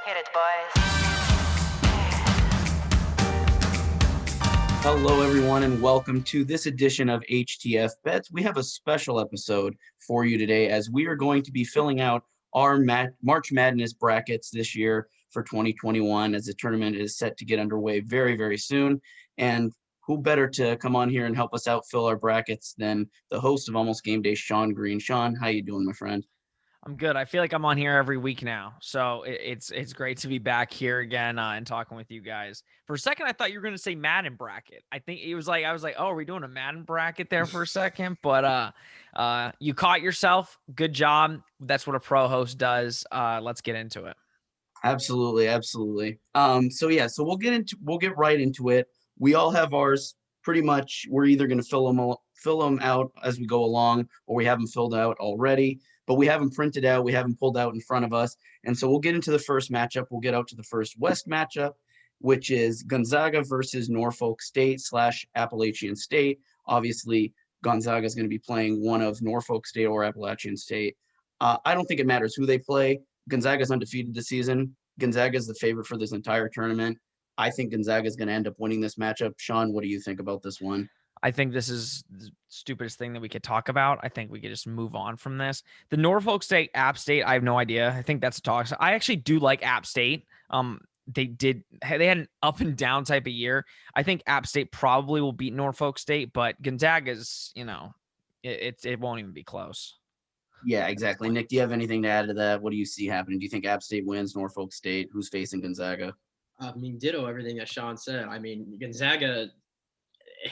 Hit it, boys. Hello, everyone, and welcome to this edition of HTF Bets. We have a special episode for you today as we are going to be filling out our March Madness brackets this year for 2021 as the tournament is set to get underway very, very soon. And who better to come on here and help us out fill our brackets than the host of Almost Gameday, Sean Green. Sean, how you doing, my friend? I'm good. I feel like I'm on here every week now, so it's great to be back here again and talking with you guys. For a second, I thought you were going to say Madden bracket. I think it was like I was like, oh, are we doing a Madden bracket there for a second? But you caught yourself. Good job. That's what a pro host does. Let's get into it. Absolutely, absolutely. So we'll get right into it. We all have ours pretty much. We're either going to fill them out as we go along, or we have them filled out already. But we have them printed out. We have them pulled out in front of us. And so we'll get into the first matchup. We'll get out to the first West matchup, which is Gonzaga versus Norfolk State / Appalachian State. Obviously, Gonzaga is going to be playing one of Norfolk State or Appalachian State. I don't think it matters who they play. Gonzaga is undefeated this season. Gonzaga is the favorite for this entire tournament. I think Gonzaga is going to end up winning this matchup. Sean, what do you think about this one? I think this is the stupidest thing that we could talk about. I think we could just move on from this. The Norfolk State, App State, I have no idea. I think that's a talk. I actually do like App State. They had an up and down type of year. I think App State probably will beat Norfolk State, but Gonzaga's, it won't even be close. Yeah, exactly. Nick, do you have anything to add to that? What do you see happening? Do you think App State wins, Norfolk State? Who's facing Gonzaga? Ditto everything that Sean said. I mean, Gonzaga,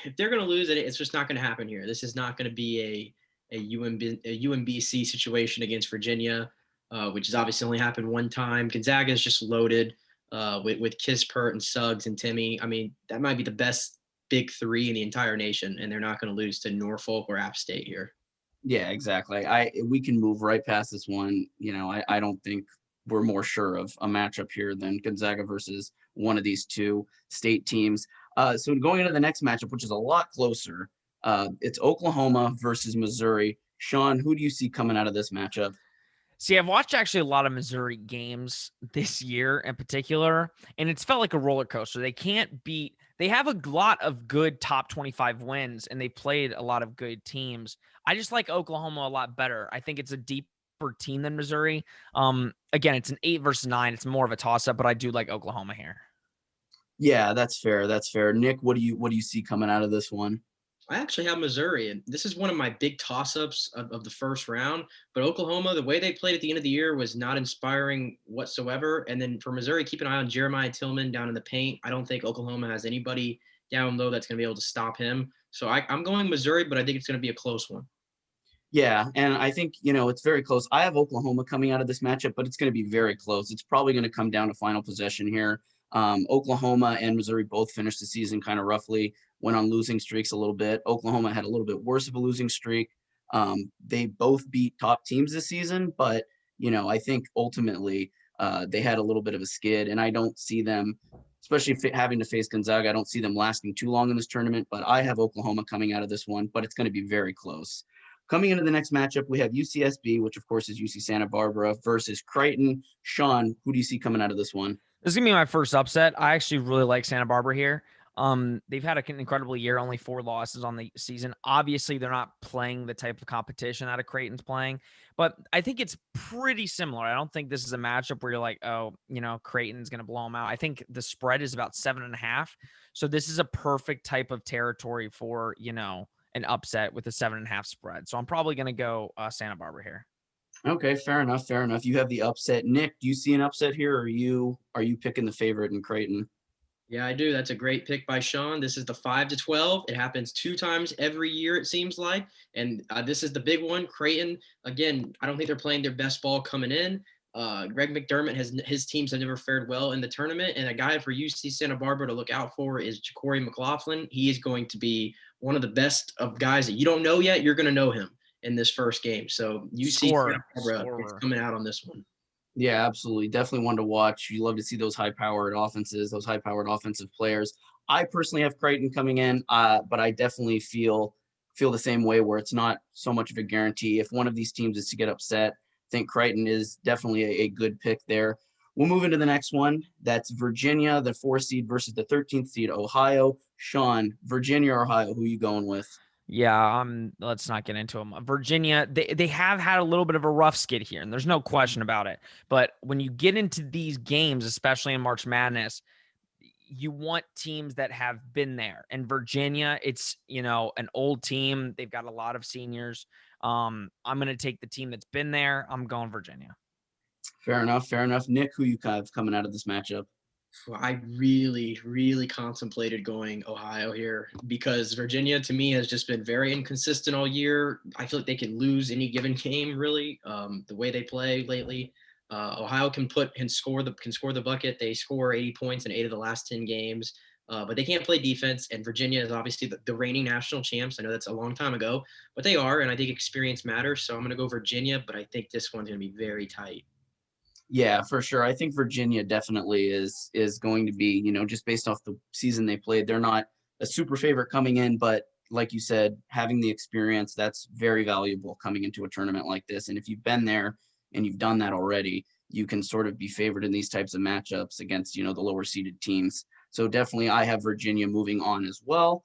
if they're going to lose it, it's just not going to happen here. This is not going to be a UMBC situation against Virginia, which has obviously only happened one time. Gonzaga is just loaded with Kispert and Suggs and Timmy. I mean, that might be the best big three in the entire nation, and they're not going to lose to Norfolk or App State here. Yeah, exactly. We can move right past this one. I don't think we're more sure of a matchup here than Gonzaga versus one of these two state teams. So going into the next matchup, which is a lot closer, it's Oklahoma versus Missouri. Sean, who do you see coming out of this matchup? See, I've watched actually a lot of Missouri games this year in particular, and it's felt like a roller coaster. They have a lot of good top 25 wins, and they played a lot of good teams. I just like Oklahoma a lot better. I think it's a deeper team than Missouri. Again, it's an 8 versus 9. It's more of a toss-up, but I do like Oklahoma here. Yeah, that's fair. That's fair. Nick, what do you see coming out of this one? I actually have Missouri, and this is one of my big toss-ups of the first round. But Oklahoma, the way they played at the end of the year was not inspiring whatsoever. And then for Missouri, keep an eye on Jeremiah Tillman down in the paint. I don't think Oklahoma has anybody down low that's going to be able to stop him. So I'm going Missouri, but I think it's going to be a close one. Yeah, and I think, it's very close. I have Oklahoma coming out of this matchup, but it's going to be very close. It's probably going to come down to final possession here. Oklahoma and Missouri both finished the season kind of roughly, went on losing streaks a little bit. Oklahoma had a little bit worse of a losing streak. They both beat top teams this season, but, I think ultimately they had a little bit of a skid, and I don't see them, especially having to face Gonzaga, I don't see them lasting too long in this tournament, but I have Oklahoma coming out of this one, but it's going to be very close. Coming into the next matchup, we have UCSB, which of course is UC Santa Barbara, versus Crichton. Sean, who do you see coming out of this one? This is going to be my first upset. I actually really like Santa Barbara here. They've had an incredible year, only 4 losses on the season. Obviously, they're not playing the type of competition that Creighton's playing, but I think it's pretty similar. I don't think this is a matchup where you're like, oh, Creighton's going to blow them out. I think the spread is about 7.5. So this is a perfect type of territory for, an upset with a 7.5 spread. So I'm probably going to go Santa Barbara here. Okay, fair enough. Fair enough. You have the upset. Nick, do you see an upset here, or are you picking the favorite in Crichton? Yeah, I do. That's a great pick by Sean. This is the 5-12. It happens 2 times every year, it seems like. And this is the big one. Crichton, again, I don't think they're playing their best ball coming in. Greg McDermott his teams have never fared well in the tournament. And a guy for UC Santa Barbara to look out for is Mclaughlin. He is going to be one of the best of guys that you don't know yet. You're going to know him in this first game. So UC Santa Barbara is coming out on this one. Yeah, absolutely. Definitely one to watch. You love to see those high-powered offenses, those high-powered offensive players. I personally have Crichton coming in, but I definitely feel the same way where it's not so much of a guarantee. If one of these teams is to get upset, I think Crichton is definitely a good pick there. We'll move into the next one. That's Virginia, the 4 seed versus the 13th seed, Ohio. Sean, Virginia or Ohio, who are you going with? Yeah, let's not get into them. Virginia, they have had a little bit of a rough skid here, and there's no question about it. But when you get into these games, especially in March Madness, you want teams that have been there. And Virginia, it's, an old team. They've got a lot of seniors. I'm going to take the team that's been there. I'm going Virginia. Fair enough. Nick, who you have coming out of this matchup? Well, I really, really contemplated going Ohio here because Virginia to me has just been very inconsistent all year. I feel like they can lose any given game, really, the way they play lately. Ohio can score the bucket. They score 80 points in 8 of the last 10 games, but they can't play defense. And Virginia is obviously the reigning national champs. I know that's a long time ago, but they are, and I think experience matters. So I'm going to go Virginia, but I think this one's going to be very tight. Yeah, for sure. I think Virginia definitely is going to be, just based off the season they played, they're not a super favorite coming in, but like you said, having the experience, that's very valuable coming into a tournament like this. And if you've been there and you've done that already, you can sort of be favored in these types of matchups against, the lower seeded teams. So definitely I have Virginia moving on as well.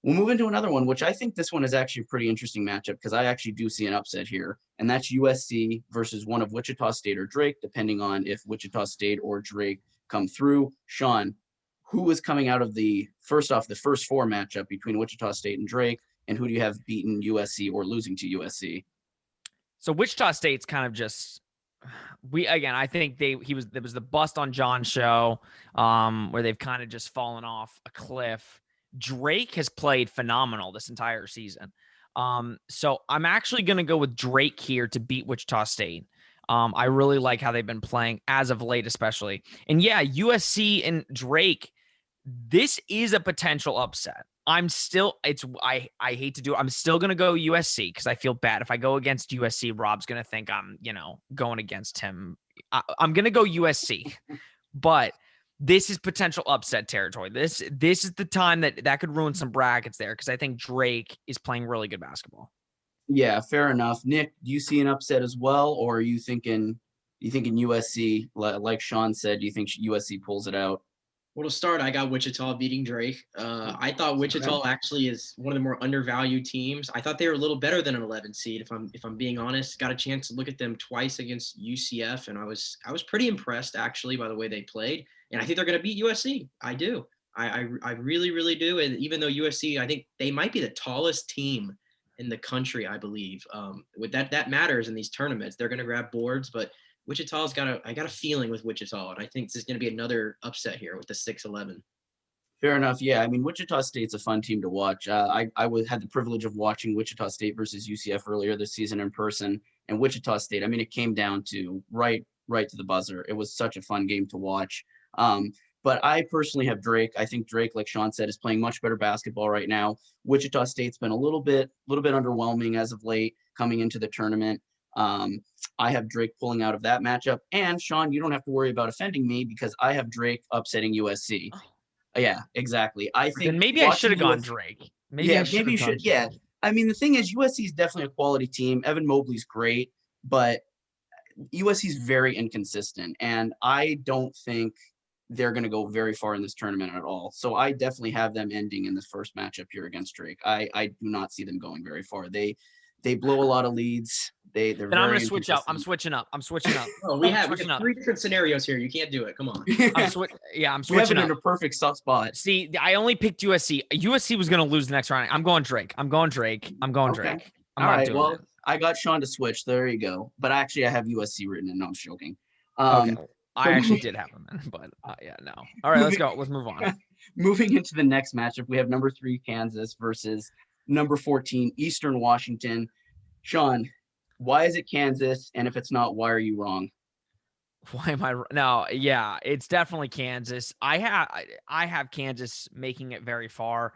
We'll move into another one, which I think this one is actually a pretty interesting matchup because I actually do see an upset here, and that's USC versus one of Wichita State or Drake, depending on if Wichita State or Drake come through. Sean, who is coming out of the first 4 matchup between Wichita State and Drake, and who do you have beaten USC or losing to USC? So Wichita State's kind of just I think there was the bust on John show, where they've kind of just fallen off a cliff. Drake has played phenomenal this entire season. So I'm actually going to go with Drake here to beat Wichita State. I really like how they've been playing as of late, especially. And yeah, USC and Drake, this is a potential upset. I hate to do it. I'm still going to go USC because I feel bad. If I go against USC, Rob's going to think I'm, going against him. I'm going to go USC, but this is potential upset territory. This is the time that could ruin some brackets there because I think Drake is playing really good basketball. Yeah, fair enough. Nick, do you see an upset as well, or are you thinking USC, like Sean said, do you think USC pulls it out? Well, to start, I got Wichita beating Drake. I thought Wichita actually is one of the more undervalued teams. I thought they were a little better than an 11 seed, if I'm being honest. Got a chance to look at them twice against UCF, and I was pretty impressed actually by the way they played. And I think they're going to beat USC. I do. I really, really do. And even though USC, I think they might be the tallest team in the country, I believe. With that matters in these tournaments. They're going to grab boards, but Wichita's I got a feeling with Wichita, and I think this is going to be another upset here with the 6-11. Fair enough. Yeah, I mean, Wichita State's a fun team to watch. I had the privilege of watching Wichita State versus UCF earlier this season in person, and Wichita State, I mean, it came down to right to the buzzer. It was such a fun game to watch. But I personally have Drake. I think Drake, like Sean said, is playing much better basketball right now. Wichita State's been a little bit underwhelming as of late coming into the tournament. I have Drake pulling out of that matchup. And Sean, you don't have to worry about offending me because I have Drake upsetting USC. Yeah, exactly. I think then maybe I should have gone Drake. Maybe you should. Yeah. I mean, the thing is, USC is definitely a quality team. Evan Mobley's great, but USC is very inconsistent. And I don't think they're going to go very far in this tournament at all. So I definitely have them ending in this first matchup here against Drake. I do not see them going very far. They blow a lot of leads. They're then I'm going to switch out. I'm switching up. Oh, we have 3 different scenarios here. You can't do it. Come on. I'm switching we have it in a perfect spot. See, I only picked USC. USC was going to lose the next round. I'm going Drake. I'm Okay. Drake. All right. Well, it. I got Sean to switch. There you go. But actually, I have USC written in. No, I'm joking. Okay. I actually did have them in, but yeah, no. All right, let's go. Let's move on. Moving into the next matchup, we have number 3 Kansas versus number 14 Eastern Washington. Sean, why is it Kansas? And if it's not, why are you wrong? Why am I? No, yeah, it's definitely Kansas. I have Kansas making it very far.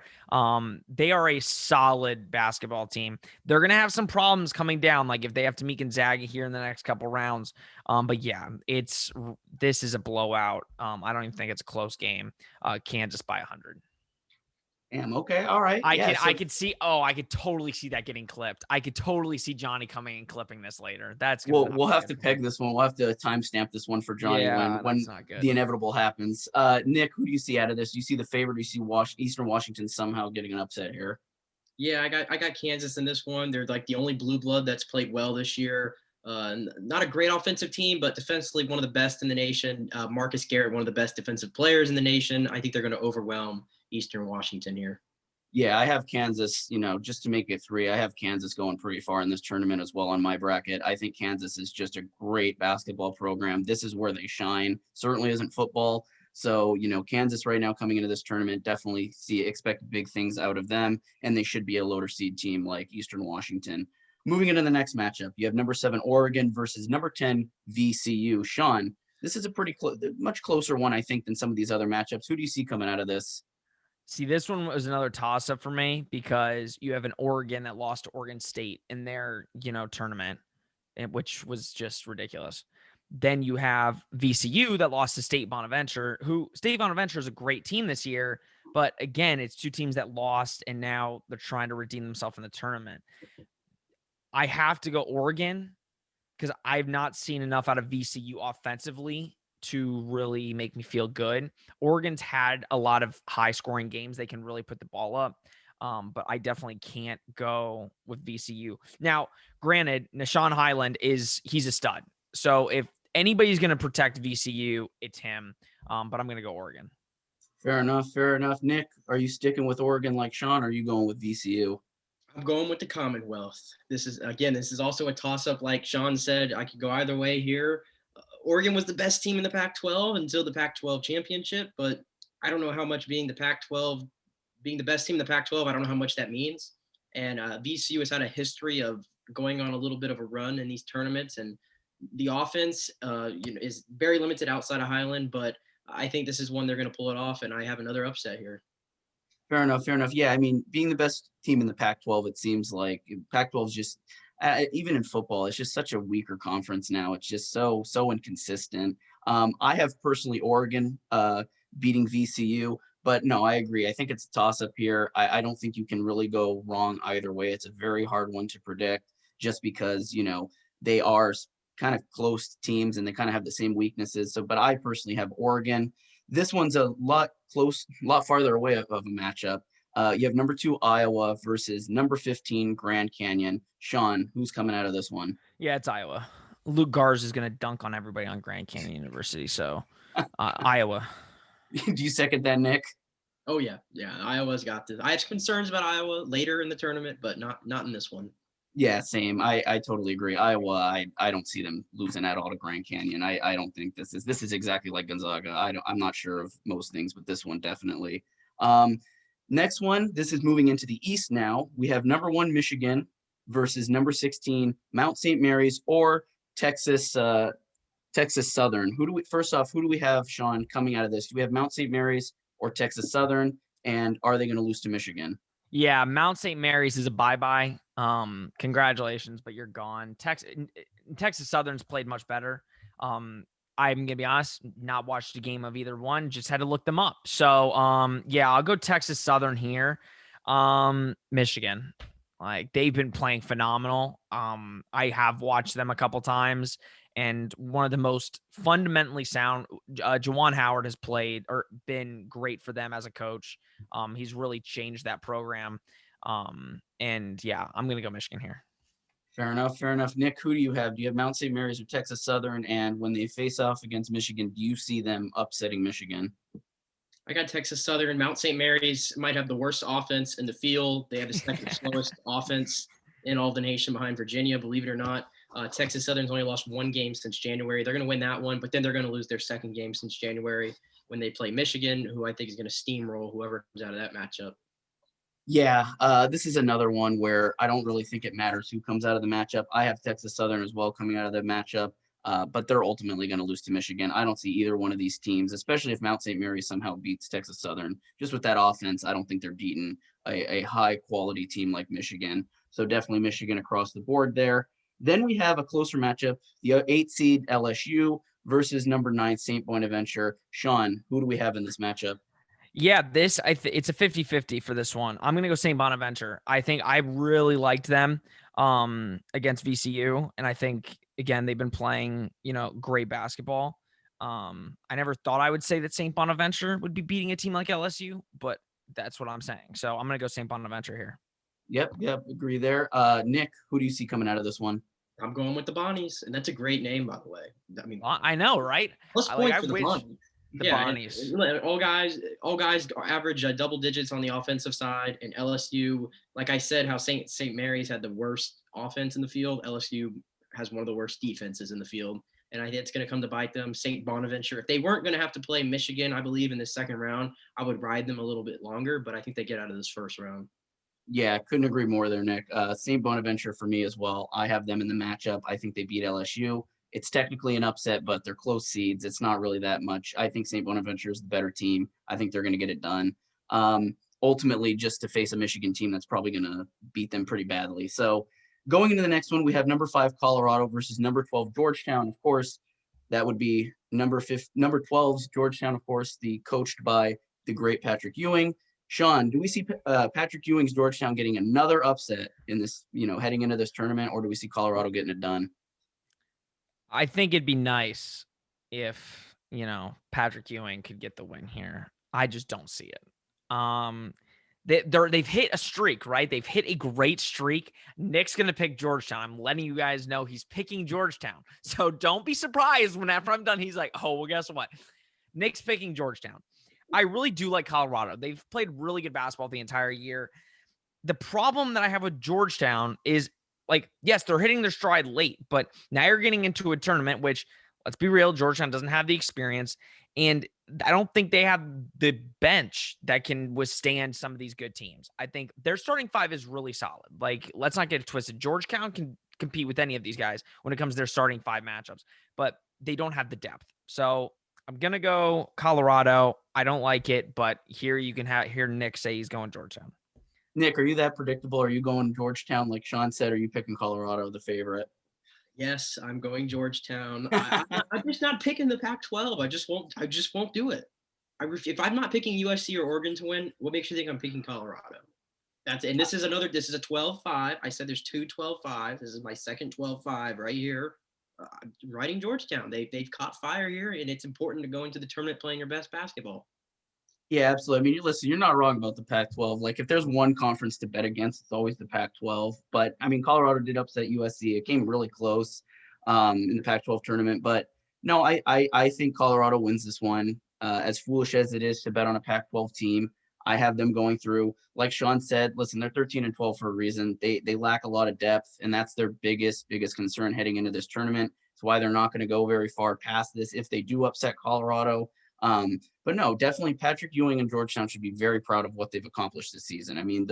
They are a solid basketball team. They're gonna have some problems coming down, like if they have to meet Gonzaga here in the next couple rounds. But yeah, this is a blowout. I don't even think it's a close game. Kansas by 100. Damn. Okay. All right. I could totally see that getting clipped. I could totally see Johnny coming and clipping this later. That's gonna we'll not have be to good. peg this one. We'll have to timestamp this one for Johnny Yeah, when that's not good. the inevitable happens. Nick, who do you see out of this? Do you see the favorite? Do you see Eastern Washington somehow getting an upset here? Yeah, I got Kansas in this one. They're like the only blue blood that's played well this year. Not a great offensive team, but defensively one of the best in the nation. Marcus Garrett, one of the best defensive players in the nation. I think they're going to overwhelm Eastern Washington here. Yeah, I have Kansas, just to make it 3, I have Kansas going pretty far in this tournament as well on my bracket. I think Kansas is just a great basketball program. This is where they shine. Certainly isn't football. So, Kansas right now coming into this tournament, definitely expect big things out of them, and they should be a lower seed team like Eastern Washington. Moving into the next matchup, you have number 7 Oregon versus number 10 VCU. Sean, this is a much closer one, I think, than some of these other matchups. Who do you see coming out of this? See, this one was another toss-up for me because you have an Oregon that lost to Oregon State in their, tournament, which was just ridiculous. Then you have VCU that lost to State Bonaventure, who State Bonaventure is a great team this year. But again, it's 2 teams that lost, and now they're trying to redeem themselves in the tournament. I have to go Oregon because I've not seen enough out of VCU offensively to really make me feel good. Oregon's had a lot of high scoring games. They can really put the ball up. But I definitely can't go with VCU. Now, granted, Nashawn Highland he's a stud. So if anybody's going to protect VCU, it's him. But I'm going to go Oregon. Fair enough. Nick, are you sticking with Oregon like Sean, or are you going with VCU? I'm going with the Commonwealth. This is also a toss-up. Like Sean said, I could go either way here. Oregon was the best team in the Pac-12 until the Pac-12 championship, but I don't know how much being the best team in the Pac-12, I don't know how much that means. And VCU has had a history of going on a little bit of a run in these tournaments, and the offense is very limited outside of Highland, but I think this is one they're going to pull it off, and I have another upset here. Fair enough. Yeah, I mean, being the best team in the Pac-12, it seems like Pac-12 is just even in football, it's just such a weaker conference now. It's just so inconsistent. I have personally Oregon beating VCU, but no, I agree. I think it's a toss-up here. I don't think you can really go wrong either way. It's a very hard one to predict just because, they are kind of close teams and they kind of have the same weaknesses. So, but I personally have Oregon. This one's a lot farther away of a matchup. You have number 2 Iowa versus number 15 Grand Canyon. Sean, who's coming out of this one? Yeah, it's Iowa. Luke Garza is going to dunk on everybody on Grand Canyon University. So Iowa. Do you second that, Nick? Oh yeah. Iowa's got this. I had concerns about Iowa later in the tournament, but not in this one. Yeah, same. I totally agree. Iowa, I don't see them losing at all to Grand Canyon. I don't think this is exactly like Gonzaga. I'm not sure of most things, but this one definitely. Next one, this is moving into the East now. We have number 1 Michigan versus number 16 Mount St. Mary's or Texas Southern. First off, who do we have, Sean, coming out of this? Do we have Mount St. Mary's or Texas Southern? And are they going to lose to Michigan? Yeah, Mount St. Mary's is a bye-bye. Congratulations, but you're gone. Texas Southern's played much better. I'm gonna be honest, not watched a game of either one, just had to look them up. So yeah, I'll go Texas Southern here. Michigan. Like, they've been playing phenomenal. I have watched them a couple times, and one of the most fundamentally sound, Juwan Howard has played or been great for them as a coach. He's really changed that program. And yeah, I'm going to go Michigan here. Fair enough. Nick, who do you have? Do you have Mount St. Mary's or Texas Southern? And when they face off against Michigan, do you see them upsetting Michigan? I got Texas Southern. Mount St. Mary's might have the worst offense in the field. They have the second slowest offense in all of the nation behind Virginia, believe it or not. Texas Southern's only lost 1 game since January. They're going to win that one, but then they're going to lose their second game since January when they play Michigan, who I think is going to steamroll whoever comes out of that matchup. Yeah, this is another one where I don't really think it matters who comes out of the matchup. I have Texas Southern as well coming out of the matchup, but they're ultimately going to lose to Michigan. I don't see either one of these teams, especially if Mount St. Mary's somehow beats Texas Southern. Just with that offense, I don't think they're beating a high-quality team like Michigan. So definitely Michigan across the board there. Then we have a closer matchup, the 8 seed LSU versus number 9 St. Bonaventure. Sean, who do we have in this matchup? Yeah, it's a 50-50 for this one. I'm going to go St. Bonaventure. I think I really liked them against VCU. And I think, again, they've been playing, great basketball. I never thought I would say that St. Bonaventure would be beating a team like LSU, but that's what I'm saying. So I'm going to go St. Bonaventure here. Yep, agree there. Nick, who do you see coming out of this one? I'm going with the Bonnies, and that's a great name, by the way. I mean, I know, right? plus points for the wish Bonnies. the Yeah, Bonnies. and all guys average double digits on the offensive side, and LSU, like I said, how St. Mary's had the worst offense in the field. LSU has one of the worst defenses in the field, and I think it's going to come to bite them. St. Bonaventure, if they weren't going to have to play Michigan, I believe in the second round, I would ride them a little bit longer, but I think they get out of this first round. Yeah, couldn't agree more there, Nick. St. Bonaventure for me as well. I have them in the matchup. I think they beat LSU. It's technically an upset, but they're close seeds. It's not really that much. I think St. Bonaventure is the better team. I think they're going to get it done. Ultimately, just to face a Michigan team that's probably going to beat them pretty badly. So going into the next one, we have number 5 Colorado versus number 12 Georgetown. Of course, that would be number 12's Georgetown, of course, coached by the great Patrick Ewing. Sean, do we see Patrick Ewing's Georgetown getting another upset in this, heading into this tournament, or do we see Colorado getting it done? I think it'd be nice if, Patrick Ewing could get the win here. I just don't see it. They've hit a streak, right? They've hit a great streak. Nick's going to pick Georgetown. I'm letting you guys know he's picking Georgetown. So don't be surprised when after I'm done, he's like, oh, well, guess what? Nick's picking Georgetown. I really do like Colorado. They've played really good basketball the entire year. The problem that I have with Georgetown is, yes, they're hitting their stride late, but now you're getting into a tournament, which, let's be real, Georgetown doesn't have the experience. And I don't think they have the bench that can withstand some of these good teams. I think their starting 5 is really solid. Let's not get it twisted. Georgetown can compete with any of these guys when it comes to their starting 5 matchups, but they don't have the depth. So I'm going to go Colorado. I don't like it, but here you can hear Nick say he's going Georgetown. Nick, are you that predictable? Are you going Georgetown like Sean said, or are you picking Colorado, the favorite? Yes, I'm going Georgetown. I'm just not picking the Pac-12. I just won't do it. If I'm not picking USC or Oregon to win, what makes you think I'm picking Colorado? This is a 12-5. I said there's 2 12-5. This is my second 12-5 right here. I'm writing Georgetown. They've caught fire here, and it's important to go into the tournament playing your best basketball. Yeah, absolutely. I mean, you're not wrong about the Pac-12. If there's one conference to bet against, it's always the Pac-12. But I mean, Colorado did upset USC. It came really close in the Pac-12 tournament. But no, I think Colorado wins this one. As foolish as it is to bet on a Pac-12 team, I have them going through. Like Sean said, listen, they're 13-12 for a reason. They lack a lot of depth, and that's their biggest concern heading into this tournament. It's why they're not going to go very far past this if they do upset Colorado. But no, definitely Patrick Ewing and Georgetown should be very proud of what they've accomplished this season. I mean,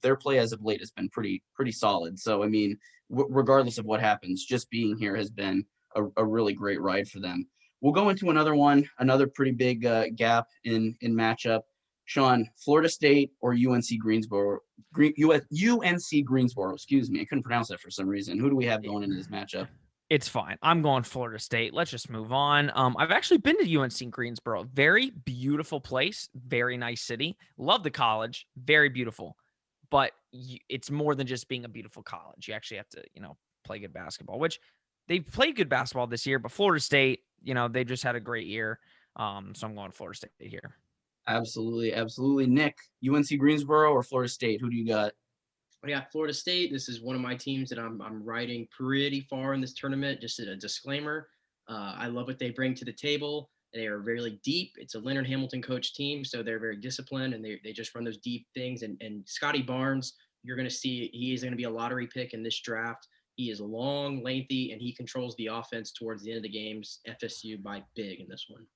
their play as of late has been pretty solid. So, I mean, regardless of what happens, just being here has been a really great ride for them. We'll go into another pretty big gap in matchup. Sean, Florida State or UNC Greensboro? UNC Greensboro, excuse me. I couldn't pronounce that for some reason. Who do we have going into this matchup? It's fine. I'm going Florida State. Let's just move on. I've actually been to UNC Greensboro. Very beautiful place. Very nice city. Love the college. Very beautiful. But it's more than just being a beautiful college. You actually have to, play good basketball, which they've played good basketball this year. But Florida State, they just had a great year. So I'm going Florida State here. Absolutely. Nick, UNC Greensboro or Florida State? Who do you got? I got Florida State. This is one of my teams that I'm riding pretty far in this tournament. Just a disclaimer. I love what they bring to the table. They are really deep. It's a Leonard Hamilton coach team, so they're very disciplined, and they just run those deep things. And Scotty Barnes, you're going to see he is going to be a lottery pick in this draft. He is long, lengthy, and he controls the offense towards the end of the games. FSU by big in this one.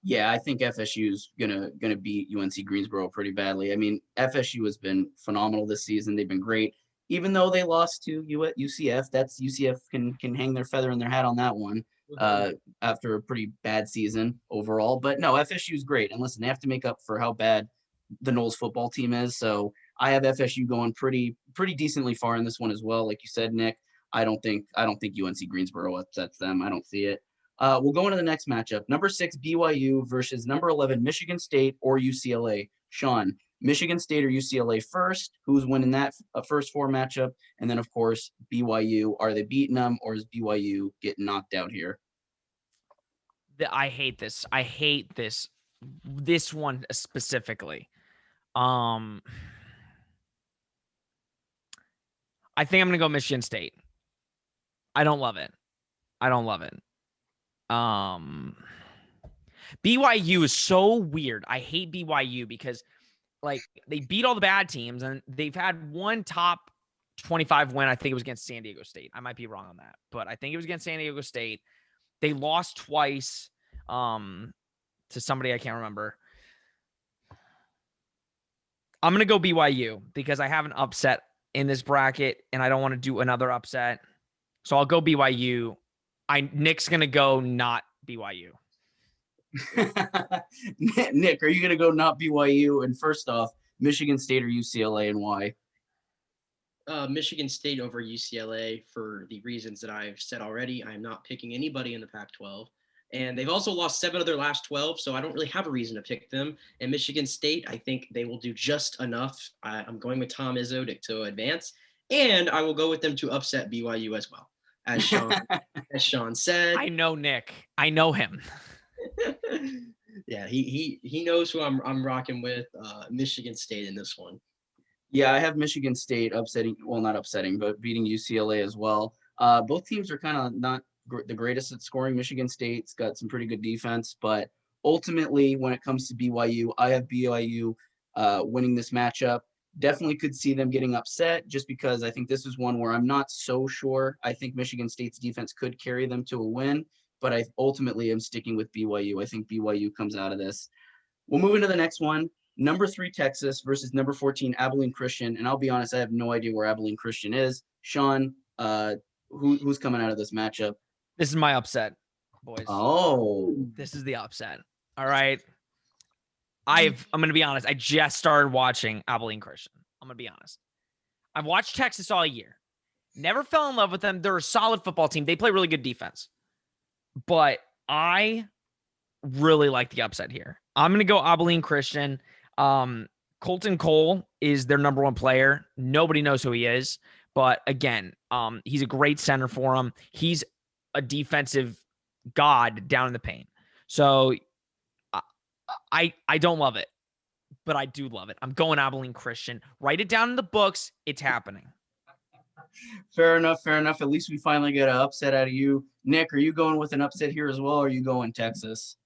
Yeah, I think FSU is gonna beat UNC Greensboro pretty badly. I mean, FSU has been phenomenal this season. They've been great, even though they lost to UCF. That's UCF can hang their feather in their hat on that one after a pretty bad season overall. But no, FSU is great. And listen, they have to make up for how bad the Knowles football team is. So I have FSU going pretty decently far in this one as well. Like you said, Nick, I don't think UNC Greensboro upsets them. I don't see it. We'll go into the next matchup. Number 6 BYU versus number 11 Michigan State or UCLA. Sean, Michigan State or UCLA first? Who's winning that first 4 matchup? And then, of course, BYU. Are they beating them, or is BYU getting knocked out here? I hate this. I hate this. This one specifically. I think I'm gonna go Michigan State. I don't love it. BYU is so weird. I hate BYU because like they beat all the bad teams and they've had one top 25 win. I think it was against San Diego State. I might be wrong on that, but I think it was against San Diego State. They lost twice to somebody I can't remember. I'm going to go BYU because I have an upset in this bracket and I don't want to do another upset. So I'll go BYU. Nick's going to go not BYU. Nick, are you going to go not BYU? And first off, Michigan State or UCLA, and why? Michigan State over UCLA for the reasons that I've said already. I'm not picking anybody in the Pac-12. And they've also lost 7 of their last 12, so I don't really have a reason to pick them. And Michigan State, I think they will do just enough. I'm going with Tom Izzo to advance. And I will go with them to upset BYU as well. As Sean said. I know Nick. I know him. Yeah, he knows who I'm rocking with. Michigan State in this one. Yeah, I have Michigan State not upsetting, but beating UCLA as well. Both teams are kind of not the greatest at scoring. Michigan State's got some pretty good defense, but ultimately when it comes to BYU, I have BYU winning this matchup. Definitely could see them getting upset just because I think this is one where I'm not so sure. I think Michigan State's defense could carry them to a win, but I ultimately am sticking with BYU. I think BYU comes out of this. We'll move into the next one. Number 3 Texas versus number 14 Abilene Christian, and I'll be honest, I have no idea where Abilene Christian is. Sean, who's coming out of this matchup? This is my upset, boys. Oh, this is the upset. All right. I'm going to be honest. I just started watching Abilene Christian. I'm going to be honest. I've watched Texas all year. Never fell in love with them. They're a solid football team. They play really good defense. But I really like the upset here. I'm going to go Abilene Christian. Colton Cole is their number 1 player. Nobody knows who he is. But again, he's a great center for them. He's a defensive god down in the paint. So I don't love it, but I do love it. I'm going Abilene Christian. Write it down in the books. It's happening. Fair enough. At least we finally get an upset out of you. Nick, are you going with an upset here as well, or are you going Texas?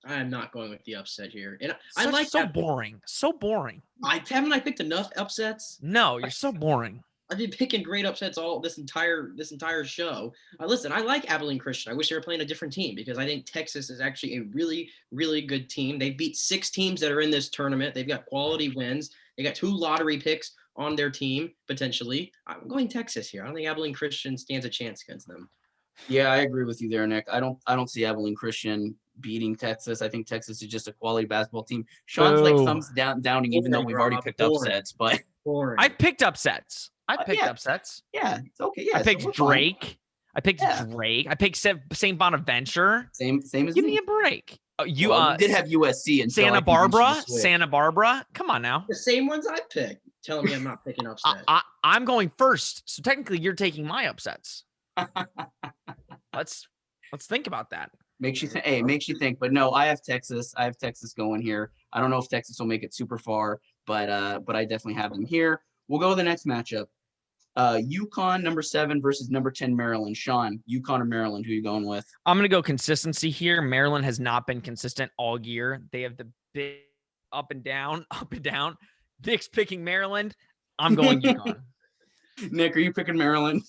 I am not going with the upset here. And I like so boring. So boring. Haven't I picked enough upsets? No, you're so boring. I've been picking great upsets all this entire show. Listen, I like Abilene Christian. I wish they were playing a different team because I think Texas is actually a really, really good team. They beat 6 teams that are in this tournament. They've got quality wins. They got 2 lottery picks on their team, potentially. I'm going Texas here. I don't think Abilene Christian stands a chance against them. Yeah, I agree with you there, Nick. I don't see Abilene Christian beating Texas. I think Texas is just a quality basketball team. Sean's like thumbs downing, even though we've already picked upsets, but I picked upsets. Upsets. Yeah, it's okay. Yeah, I picked Drake. I picked Drake. I picked St. Bonaventure. Same as Give me a break. You did have USC and Santa Barbara. Come on now. The same ones I picked. Telling me I'm not picking upsets. I'm going first, so technically you're taking my upsets. Let's think about that. Makes you think. But no, I have Texas. Going here. I don't know if Texas will make it super far, but I definitely have them here. We'll go to the next matchup. UConn number 7 versus number 10 Maryland. Sean, UConn or Maryland? Who are you going with? I'm going to go consistency here. Maryland has not been consistent all year. They have the big up and down. Nick's picking Maryland. I'm going UConn. Nick, are you picking Maryland?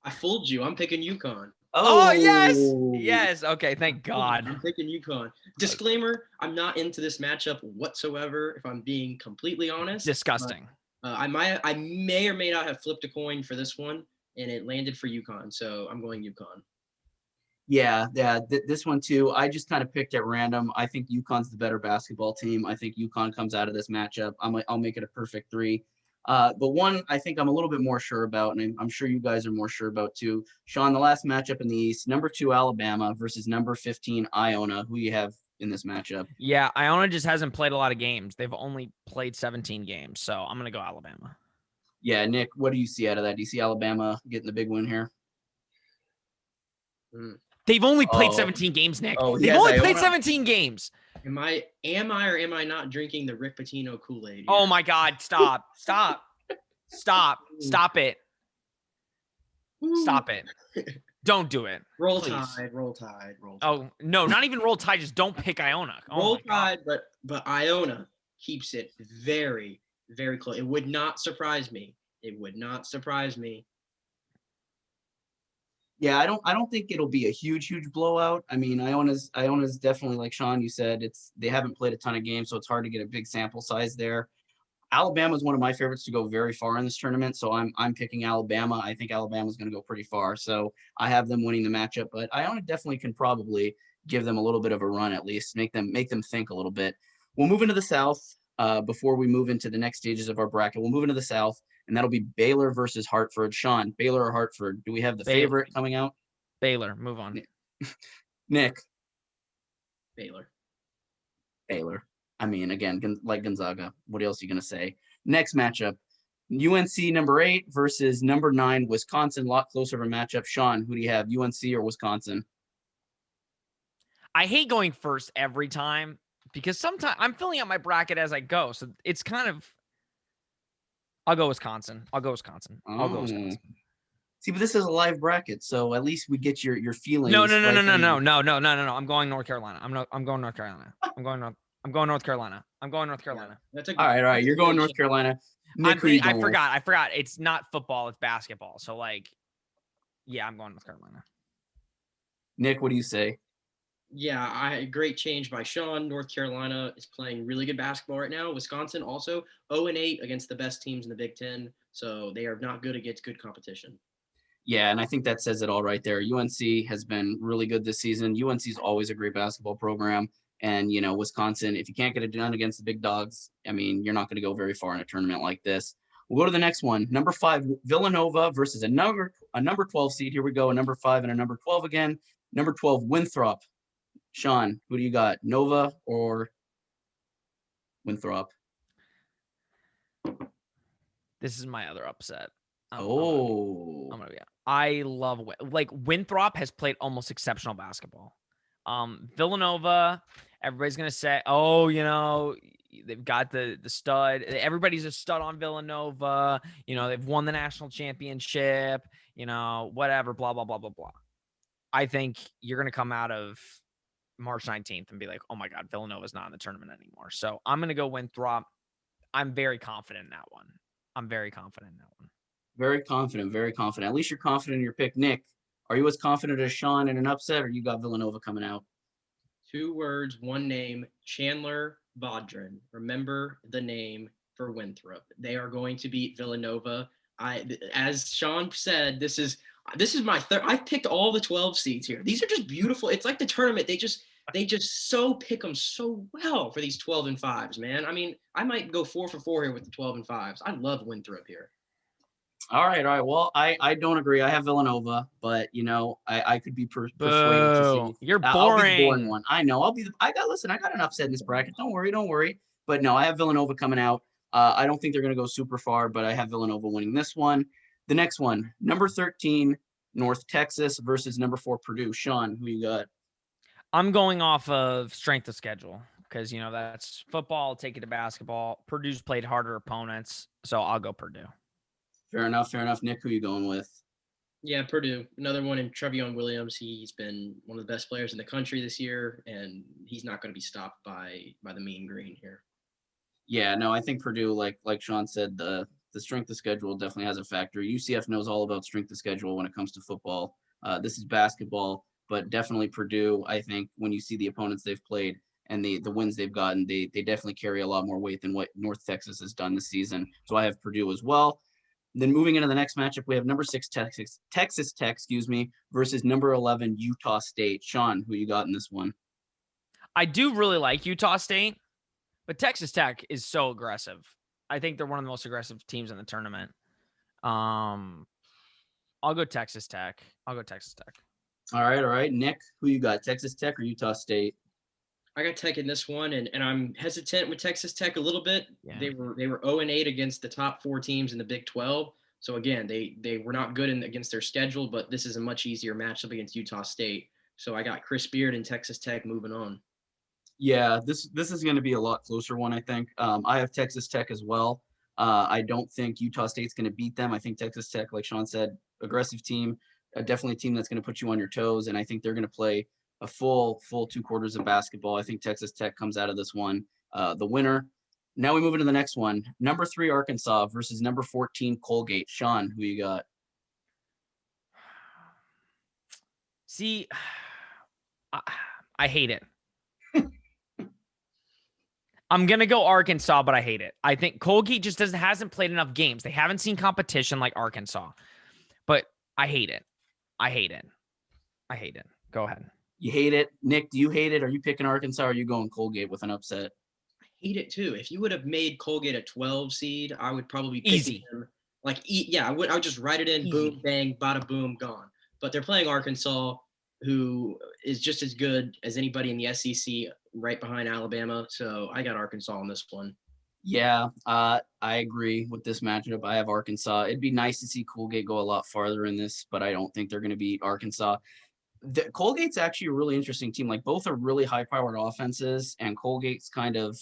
I fooled you. I'm picking UConn. Oh, yes. Okay, thank God. I'm picking UConn. Disclaimer, I'm not into this matchup whatsoever, if I'm being completely honest. Disgusting. I may or may not have flipped a coin for this one, and it landed for UConn, so I'm going UConn. Yeah. This one too. I just kind of picked at random. I think UConn's the better basketball team. I think UConn comes out of this matchup. I'll make it a perfect 3. But one I think I'm a little bit more sure about, and I'm sure you guys are more sure about too. Sean, the last matchup in the East, number 2 Alabama versus number 15 Iona. Who you have in this matchup? Yeah, Iona just hasn't played a lot of games. They've only played 17 games, so I'm gonna go Alabama. Yeah, Nick, what do you see out of that? Do you see Alabama getting the big win here? They've only played Oh. 17 games, Nick. Oh, They've yes, only played Iona. 17 games. Am I or am I not drinking the Rick Pitino Kool-Aid? Oh my God! Stop! Stop! Stop! Stop it! Stop it! Don't do it. Roll please. Tide, roll Tide, roll Tide. Oh no! Not even roll Tide. Just don't pick Iona. Oh Roll my God. Tide, but Iona keeps it very, very close. It would not surprise me. It would not surprise me. Yeah, I don't think it'll be a huge blowout. I mean, Iona's definitely, like Sean, you said, they haven't played a ton of games, so it's hard to get a big sample size there. Alabama is one of my favorites to go very far in this tournament, so I'm picking Alabama. I think Alabama's going to go pretty far, so I have them winning the matchup. But Iona definitely can probably give them a little bit of a run, at least make them think a little bit. We'll move into the South before we move into the next stages of our bracket. We'll move into the South, and that'll be Baylor versus Hartford. Sean, Baylor or Hartford? Do we have the favorite coming out? Baylor. Move on. Nick. Baylor. I mean, again, like Gonzaga. What else are you going to say? Next matchup, UNC number 8 versus number 9 Wisconsin. A lot closer of a matchup. Sean, who do you have, UNC or Wisconsin? I hate going first every time because sometimes I'm filling out my bracket as I go. So it's kind of, I'll go Wisconsin. I'll go Wisconsin. See, but this is a live bracket, so at least we get your feelings. No. I'm going North Carolina. I'm going North Carolina. I'm going North Carolina. Yeah, that's all right. You're going North Carolina. Nick, I forgot. It's not football. It's basketball. So yeah, I'm going North Carolina. Nick, what do you say? Yeah, great change by Sean. North Carolina is playing really good basketball right now. Wisconsin also 0-8 against the best teams in the Big Ten, so they are not good against good competition. Yeah, and I think that says it all right there. UNC has been really good this season. UNC is always a great basketball program. And, Wisconsin, if you can't get it done against the big dogs, I mean, you're not going to go very far in a tournament like this. We'll go to the next one. Number 5, Villanova versus a number 12 seed. Here we go. A number 5 and a number 12 again. Number 12, Winthrop. Sean, who do you got? Nova or Winthrop? This is my other upset. I love Winthrop has played almost exceptional basketball. Villanova, everybody's gonna say, they've got the stud. Everybody's a stud on Villanova. They've won the national championship. Whatever. Blah blah blah blah blah. I think you're gonna come out of March 19th and be like, oh my God, Villanova's not in the tournament anymore. So I'm gonna go Winthrop. I'm very confident in that one. Very confident. At least you're confident in your pick. Nick, are you as confident as Sean in an upset, or you got Villanova coming out? 2 words, 1 name, Chandler Bodrin. Remember the name for Winthrop. They are going to beat Villanova. As Sean said, this is my third. I've picked all the 12 seeds here. These are just beautiful. It's like the tournament. They just so pick them so well for these 12 and 5s, man. I mean, I might go 4 for 4 here with the 12 and 5s. I love Winthrop here. All right. Well, I don't agree. I have Villanova, but I could be persuaded to see. You're boring. I'll be the boring one. I know. I got an upset in this bracket. Don't worry. But no, I have Villanova coming out. I don't think they're going to go super far, but I have Villanova winning this one. The next one, number 13, North Texas versus number 4, Purdue. Sean, who you got? I'm going off of strength of schedule because, that's football. I'll take it to basketball. Purdue's played harder opponents, so I'll go Purdue. Fair enough. Nick, who you going with? Yeah, Purdue. Another one in Trevion Williams. He's been one of the best players in the country this year, and he's not going to be stopped by the mean green here. Yeah, no, I think Purdue, like Sean said, the strength of schedule definitely has a factor. UCF knows all about strength of schedule when it comes to football. This is basketball, but definitely Purdue, I think, when you see the opponents they've played and the wins they've gotten, they definitely carry a lot more weight than what North Texas has done this season. So I have Purdue as well. Then moving into the next matchup, we have number 6 Texas Tech, versus number 11 Utah State. Sean, who you got in this one? I do really like Utah State, but Texas Tech is so aggressive. I think they're one of the most aggressive teams in the tournament. I'll go Texas Tech. All right. Nick, who you got? Texas Tech or Utah State? I got Tech in this one, and I'm hesitant with Texas Tech a little bit. Yeah. They were 0-8 against the top 4 teams in the Big 12. So again, they were not good against their schedule, but this is a much easier matchup against Utah State. So I got Chris Beard and Texas Tech moving on. Yeah, this is going to be a lot closer one, I think. I have Texas Tech as well. I don't think Utah State's going to beat them. I think Texas Tech, like Sean said, aggressive team, definitely a team that's going to put you on your toes, and I think they're going to play a full 2 quarters of basketball. I think Texas Tech comes out of this one the winner. Now we move into the next one. Number 3 Arkansas versus number 14 Colgate. Sean, who you got? See, I hate it. I'm going to go Arkansas, but I hate it. I think Colgate just hasn't played enough games. They haven't seen competition like Arkansas. But I hate it. Go ahead. You hate it. Nick, do you hate it? Are you picking Arkansas or are you going Colgate with an upset? I hate it too. If you would have made Colgate a 12 seed, I would probably pick Easy. them. I would just write it in, Easy. boom, bang, bada boom, gone. But they're playing Arkansas, who is just as good as anybody in the SEC, right behind Alabama. So I got Arkansas on this one. Yeah, I agree with this matchup. I have Arkansas. It'd be nice to see Colgate go a lot farther in this, but I don't think they're going to beat Arkansas. Colgate's actually a really interesting team. Like, both are really high-powered offenses, and Colgate's kind of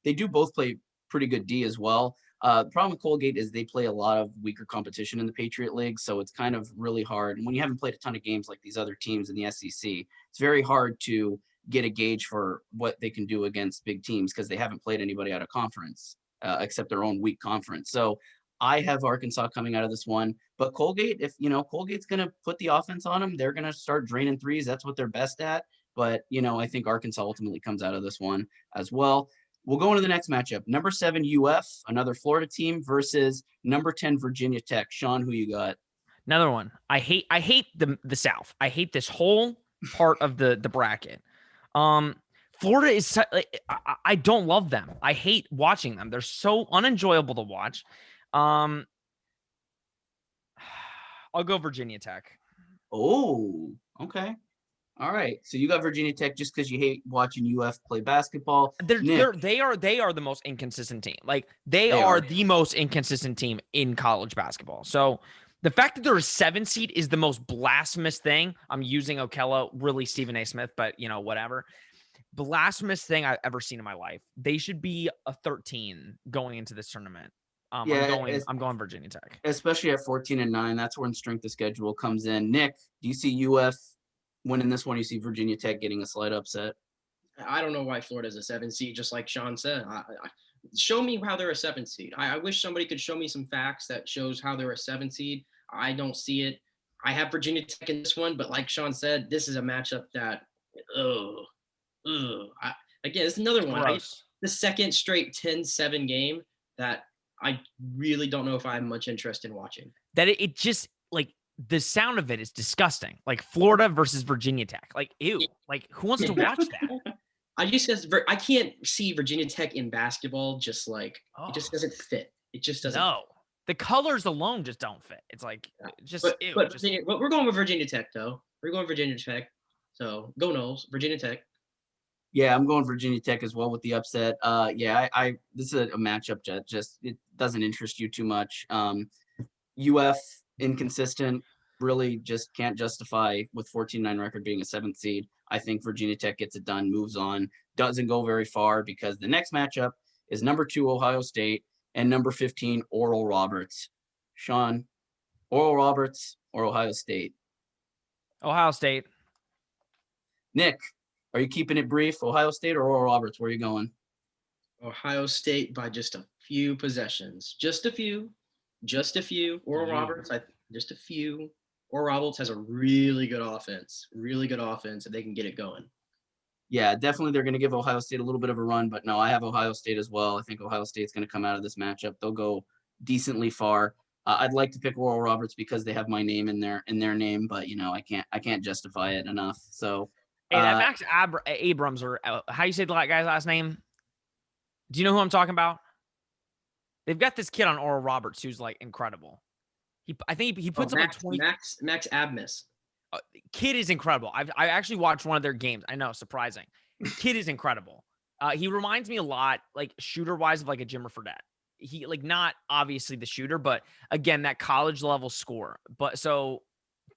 they do both play pretty good D as well. The problem with Colgate is they play a lot of weaker competition in the Patriot League, so it's kind of really hard. And when you haven't played a ton of games like these other teams in the SEC, it's very hard to get a gauge for what they can do against big teams because they haven't played anybody out of conference except their own weak conference. So I have Arkansas coming out of this one, but Colgate, if Colgate's going to put the offense on them, they're going to start draining threes. That's what they're best at. But, I think Arkansas ultimately comes out of this one as well. We'll go into the next matchup. Number 7 UF, another Florida team versus number 10 Virginia Tech. Sean, who you got? Another one. I hate the South. I hate this whole part of the bracket. Florida is I don't love them. I hate watching them. They're so unenjoyable to watch. I'll go Virginia Tech. Oh, okay. All right. So you got Virginia Tech just because you hate watching UF play basketball. They are the most inconsistent team. Like they are the most inconsistent team in college basketball. So the fact that they're a 7 seed is the most blasphemous thing. I'm using Ucla, really Stephen A. Smith, but whatever. Blasphemous thing I've ever seen in my life. They should be a 13 going into this tournament. I'm going Virginia Tech. Especially at 14-9. That's when strength of schedule comes in. Nick, do you see UF winning this one? You see Virginia Tech getting a slight upset? I don't know why Florida's a 7 seed, just like Sean said. Show me how they're a 7 seed. I wish somebody could show me some facts that shows how they're a 7 seed. I don't see it. I have Virginia Tech in this one, but like Sean said, this is a matchup that, again, it's another one. The second straight 10-7 game that I really don't know if I have much interest in watching. That it just, like, the sound of it is disgusting. Like Florida versus Virginia Tech. Like, ew. Like, who wants to watch that? I can't see Virginia Tech in basketball. Just like it just doesn't fit. It just doesn't. No, the colors alone just don't fit. It's like ew. But we're going with Virginia Tech though. We're going Virginia Tech. So go Noles, Virginia Tech. Yeah, I'm going Virginia Tech as well with the upset. I this is a matchup that just it doesn't interest you too much. UF inconsistent, really just can't justify with 14-9 record being a 7th seed. I think Virginia Tech gets it done, moves on, doesn't go very far because the next matchup is number 2 Ohio State and number 15 Oral Roberts. Sean, Oral Roberts or Ohio State? Ohio State. Nick, are you keeping it brief? Ohio State or Oral Roberts? Where are you going? Ohio State by just a few possessions. Just a few. Oral Roberts, just a few. Oral Roberts has a really good offense. If they can get it going. Yeah, definitely they're going to give Ohio State a little bit of a run, but no, I have Ohio State as well. I think Ohio State's going to come out of this matchup. They'll go decently far. I'd like to pick Oral Roberts because they have my name in their name, but I can't justify it enough. So hey, that Max Abrams, or how you say the guy's last name? Do you know who I'm talking about? They've got this kid on Oral Roberts who's like incredible. I think he puts up like 20. Max Abmas. Kid is incredible. I actually watched one of their games. I know, surprising. Kid is incredible. He reminds me a lot, like shooter wise, of like a Jimmer Fredette. He like not obviously the shooter, but again, that college level score. But so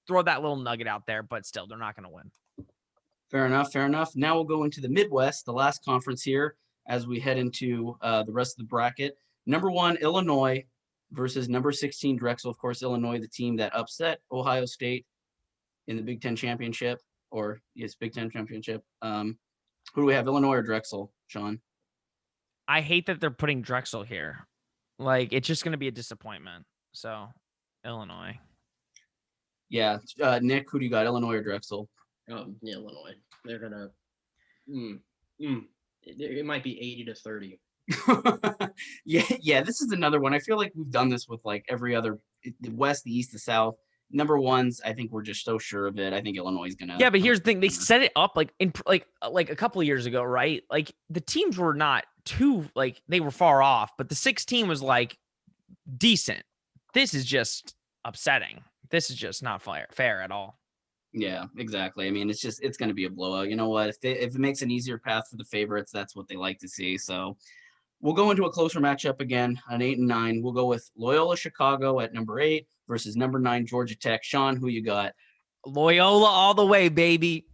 throw that little nugget out there, but still, they're not going to win. Fair enough. Fair enough. Now we'll go into the Midwest, the last conference here, as we head into the rest of the bracket. Number 1, Illinois versus number 16, Drexel. Of course, Illinois, the team that upset Ohio State in the Big Ten championship, or yes, Big Ten championship. Who do we have, Illinois or Drexel, Sean? I hate that they're putting Drexel here. Like, it's just going to be a disappointment. So, Illinois. Yeah. Nick, who do you got, Illinois or Drexel? Illinois. They're going to it might be 80-30. Yeah, this is another one. I feel like we've done this with like every other, the West, the East, the South. Number ones, I think we're just so sure of it. I think Illinois is gonna. Yeah, but here's the thing: they set it up like in like a couple of years ago, right? Like the teams were not too like they were far off, but the 16 was like decent. This is just upsetting. This is just not fair at all. Yeah, exactly. I mean, it's going to be a blowout. You know what? If it makes an easier path for the favorites, that's what they like to see. So we'll go into a closer matchup again, an 8 and 9. We'll go with Loyola Chicago at number 8 versus number 9 Georgia Tech. Sean, who you got? Loyola all the way, baby.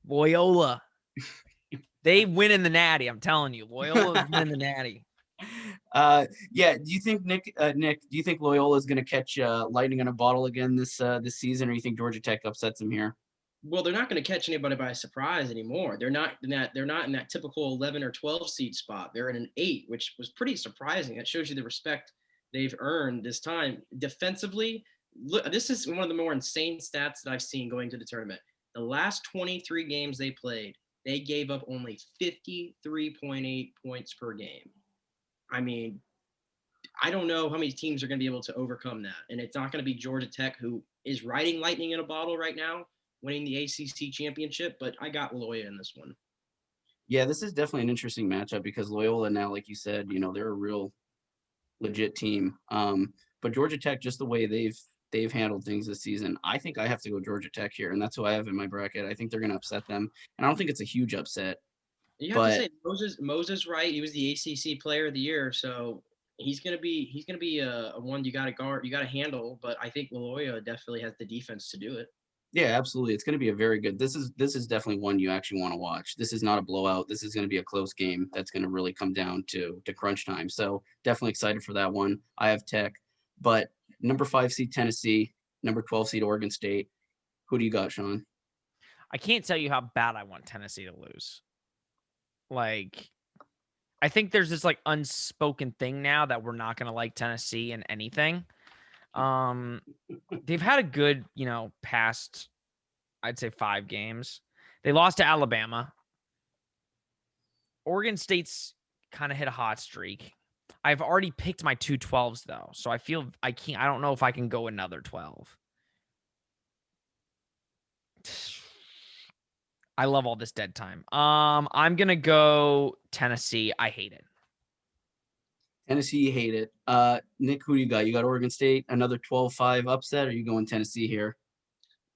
Loyola. They win in the Natty. I'm telling you, Loyola win in the Natty. Yeah. Do you think Nick? Do you think Loyola is going to catch lightning in a bottle again this season, or you think Georgia Tech upsets them here? Well, they're not going to catch anybody by surprise anymore. They're not in that typical 11 or 12 seed spot. They're in an 8, which was pretty surprising. That shows you the respect they've earned this time. Defensively, look, this is one of the more insane stats that I've seen going to the tournament. The last 23 games they played, they gave up only 53.8 points per game. I mean, I don't know how many teams are going to be able to overcome that. And it's not going to be Georgia Tech, who is riding lightning in a bottle right now, winning the ACC championship, but I got Loyola in this one. Yeah, this is definitely an interesting matchup because Loyola now, like you said, they're a real legit team. But Georgia Tech, just the way they've handled things this season, I think I have to go Georgia Tech here, and that's who I have in my bracket. I think they're going to upset them, and I don't think it's a huge upset. You have to say Moses right. He was the ACC Player of the Year, so he's gonna be a one you got to guard, you got to handle. But I think Loyola definitely has the defense to do it. Yeah, absolutely. It's going to be a very good. This is definitely one you actually want to watch. This is not a blowout. This is going to be a close game that's going to really come down to crunch time. So definitely excited for that one. I have Tech, but number 5 seed Tennessee, number 12 seed Oregon State. Who do you got, Sean? I can't tell you how bad I want Tennessee to lose. Like, I think there's this like unspoken thing now that we're not going to like Tennessee in anything. They've had a good, past, I'd say 5 games. They lost to Alabama. Oregon State's kind of hit a hot streak. I've already picked my 2 12s though. So I feel I don't know if I can go another 12. I love all this dead time. I'm going to go Tennessee. I hate it. Tennessee, you hate it. Nick, who do you got? You got Oregon State, another 12-5 upset, or are you going Tennessee here?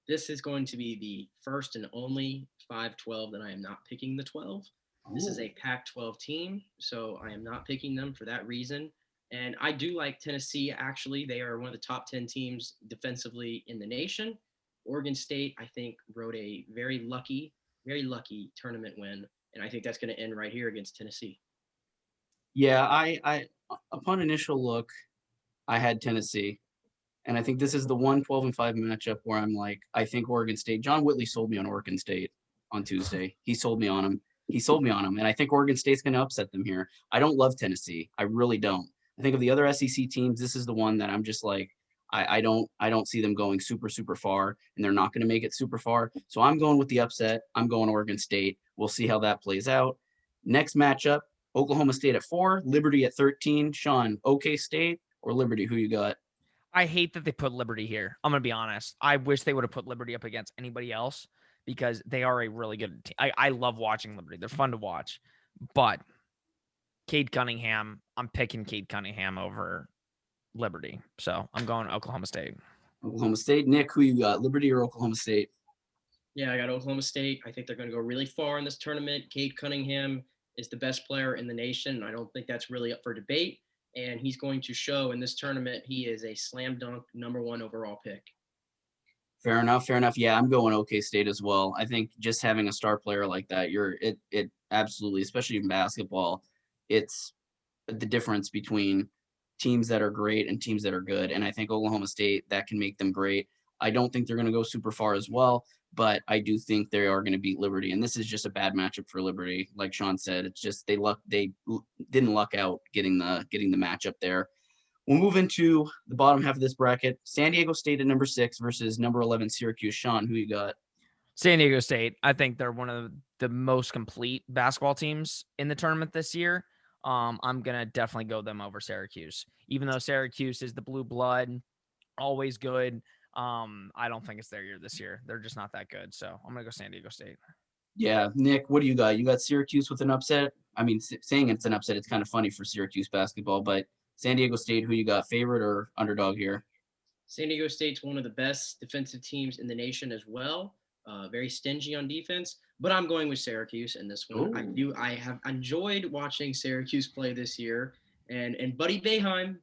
This is going to be the first and only 5-12 that I am not picking the 12. This is a Pac-12 team, so I am not picking them for that reason. And I do like Tennessee, actually. They are one of the top 10 teams defensively in the nation. Oregon State, I think, rode a very lucky tournament win, and I think that's going to end right here against Tennessee. Yeah, I upon initial look, I had Tennessee, and I think this is the 12-5 matchup where I'm like, I think Oregon State. John Whitley sold me on Oregon State on Tuesday. He sold me on them, and I think Oregon State's going to upset them here. I don't love Tennessee. I really don't. I think of the other SEC teams, this is the one that I'm just like, I don't see them going super, super far, and they're not going to make it super far. So I'm going with the upset. I'm going Oregon State. We'll see how that plays out. Next matchup, Oklahoma State at 4, Liberty at 13. Sean, OK State or Liberty? Who you got? I hate that they put Liberty here. I'm going to be honest. I wish they would have put Liberty up against anybody else because they are a really good team. I love watching Liberty. They're fun to watch. But Cade Cunningham. I'm picking Cade Cunningham over Liberty. So I'm going Oklahoma State. Oklahoma State. Nick, who you got, Liberty or Oklahoma State? Yeah, I got Oklahoma State. I think they're going to go really far in this tournament. Cade Cunningham is the best player in the nation. I don't think that's really up for debate. And he's going to show in this tournament he is a slam dunk #1 overall pick. Fair enough. Fair enough. Yeah, I'm going OK State as well. I think just having a star player like that, it absolutely, especially in basketball, it's the difference between teams that are great and teams that are good. And I think Oklahoma State, that can make them great. I don't think they're going to go super far as well, but I do think they are going to beat Liberty. And this is just a bad matchup for Liberty. Like Sean said, it's just they didn't luck out getting the matchup there. We'll move into the bottom half of this bracket. San Diego State at number 6 versus number 11 Syracuse. Sean, who you got? San Diego State. I think they're one of the most complete basketball teams in the tournament this year. I'm going to definitely go them over Syracuse. Even though Syracuse is the blue blood, always good, I don't think it's their year this year. They're just not that good. So I'm going to go San Diego State. Yeah. Nick, what do you got? You got Syracuse with an upset? I mean, saying it's an upset, it's kind of funny for Syracuse basketball, but San Diego State, who you got, favorite or underdog here? San Diego State's one of the best defensive teams in the nation as well. Very stingy on defense, but I'm going with Syracuse in this one. Ooh. I have enjoyed watching Syracuse play this year, and Buddy Boeheim,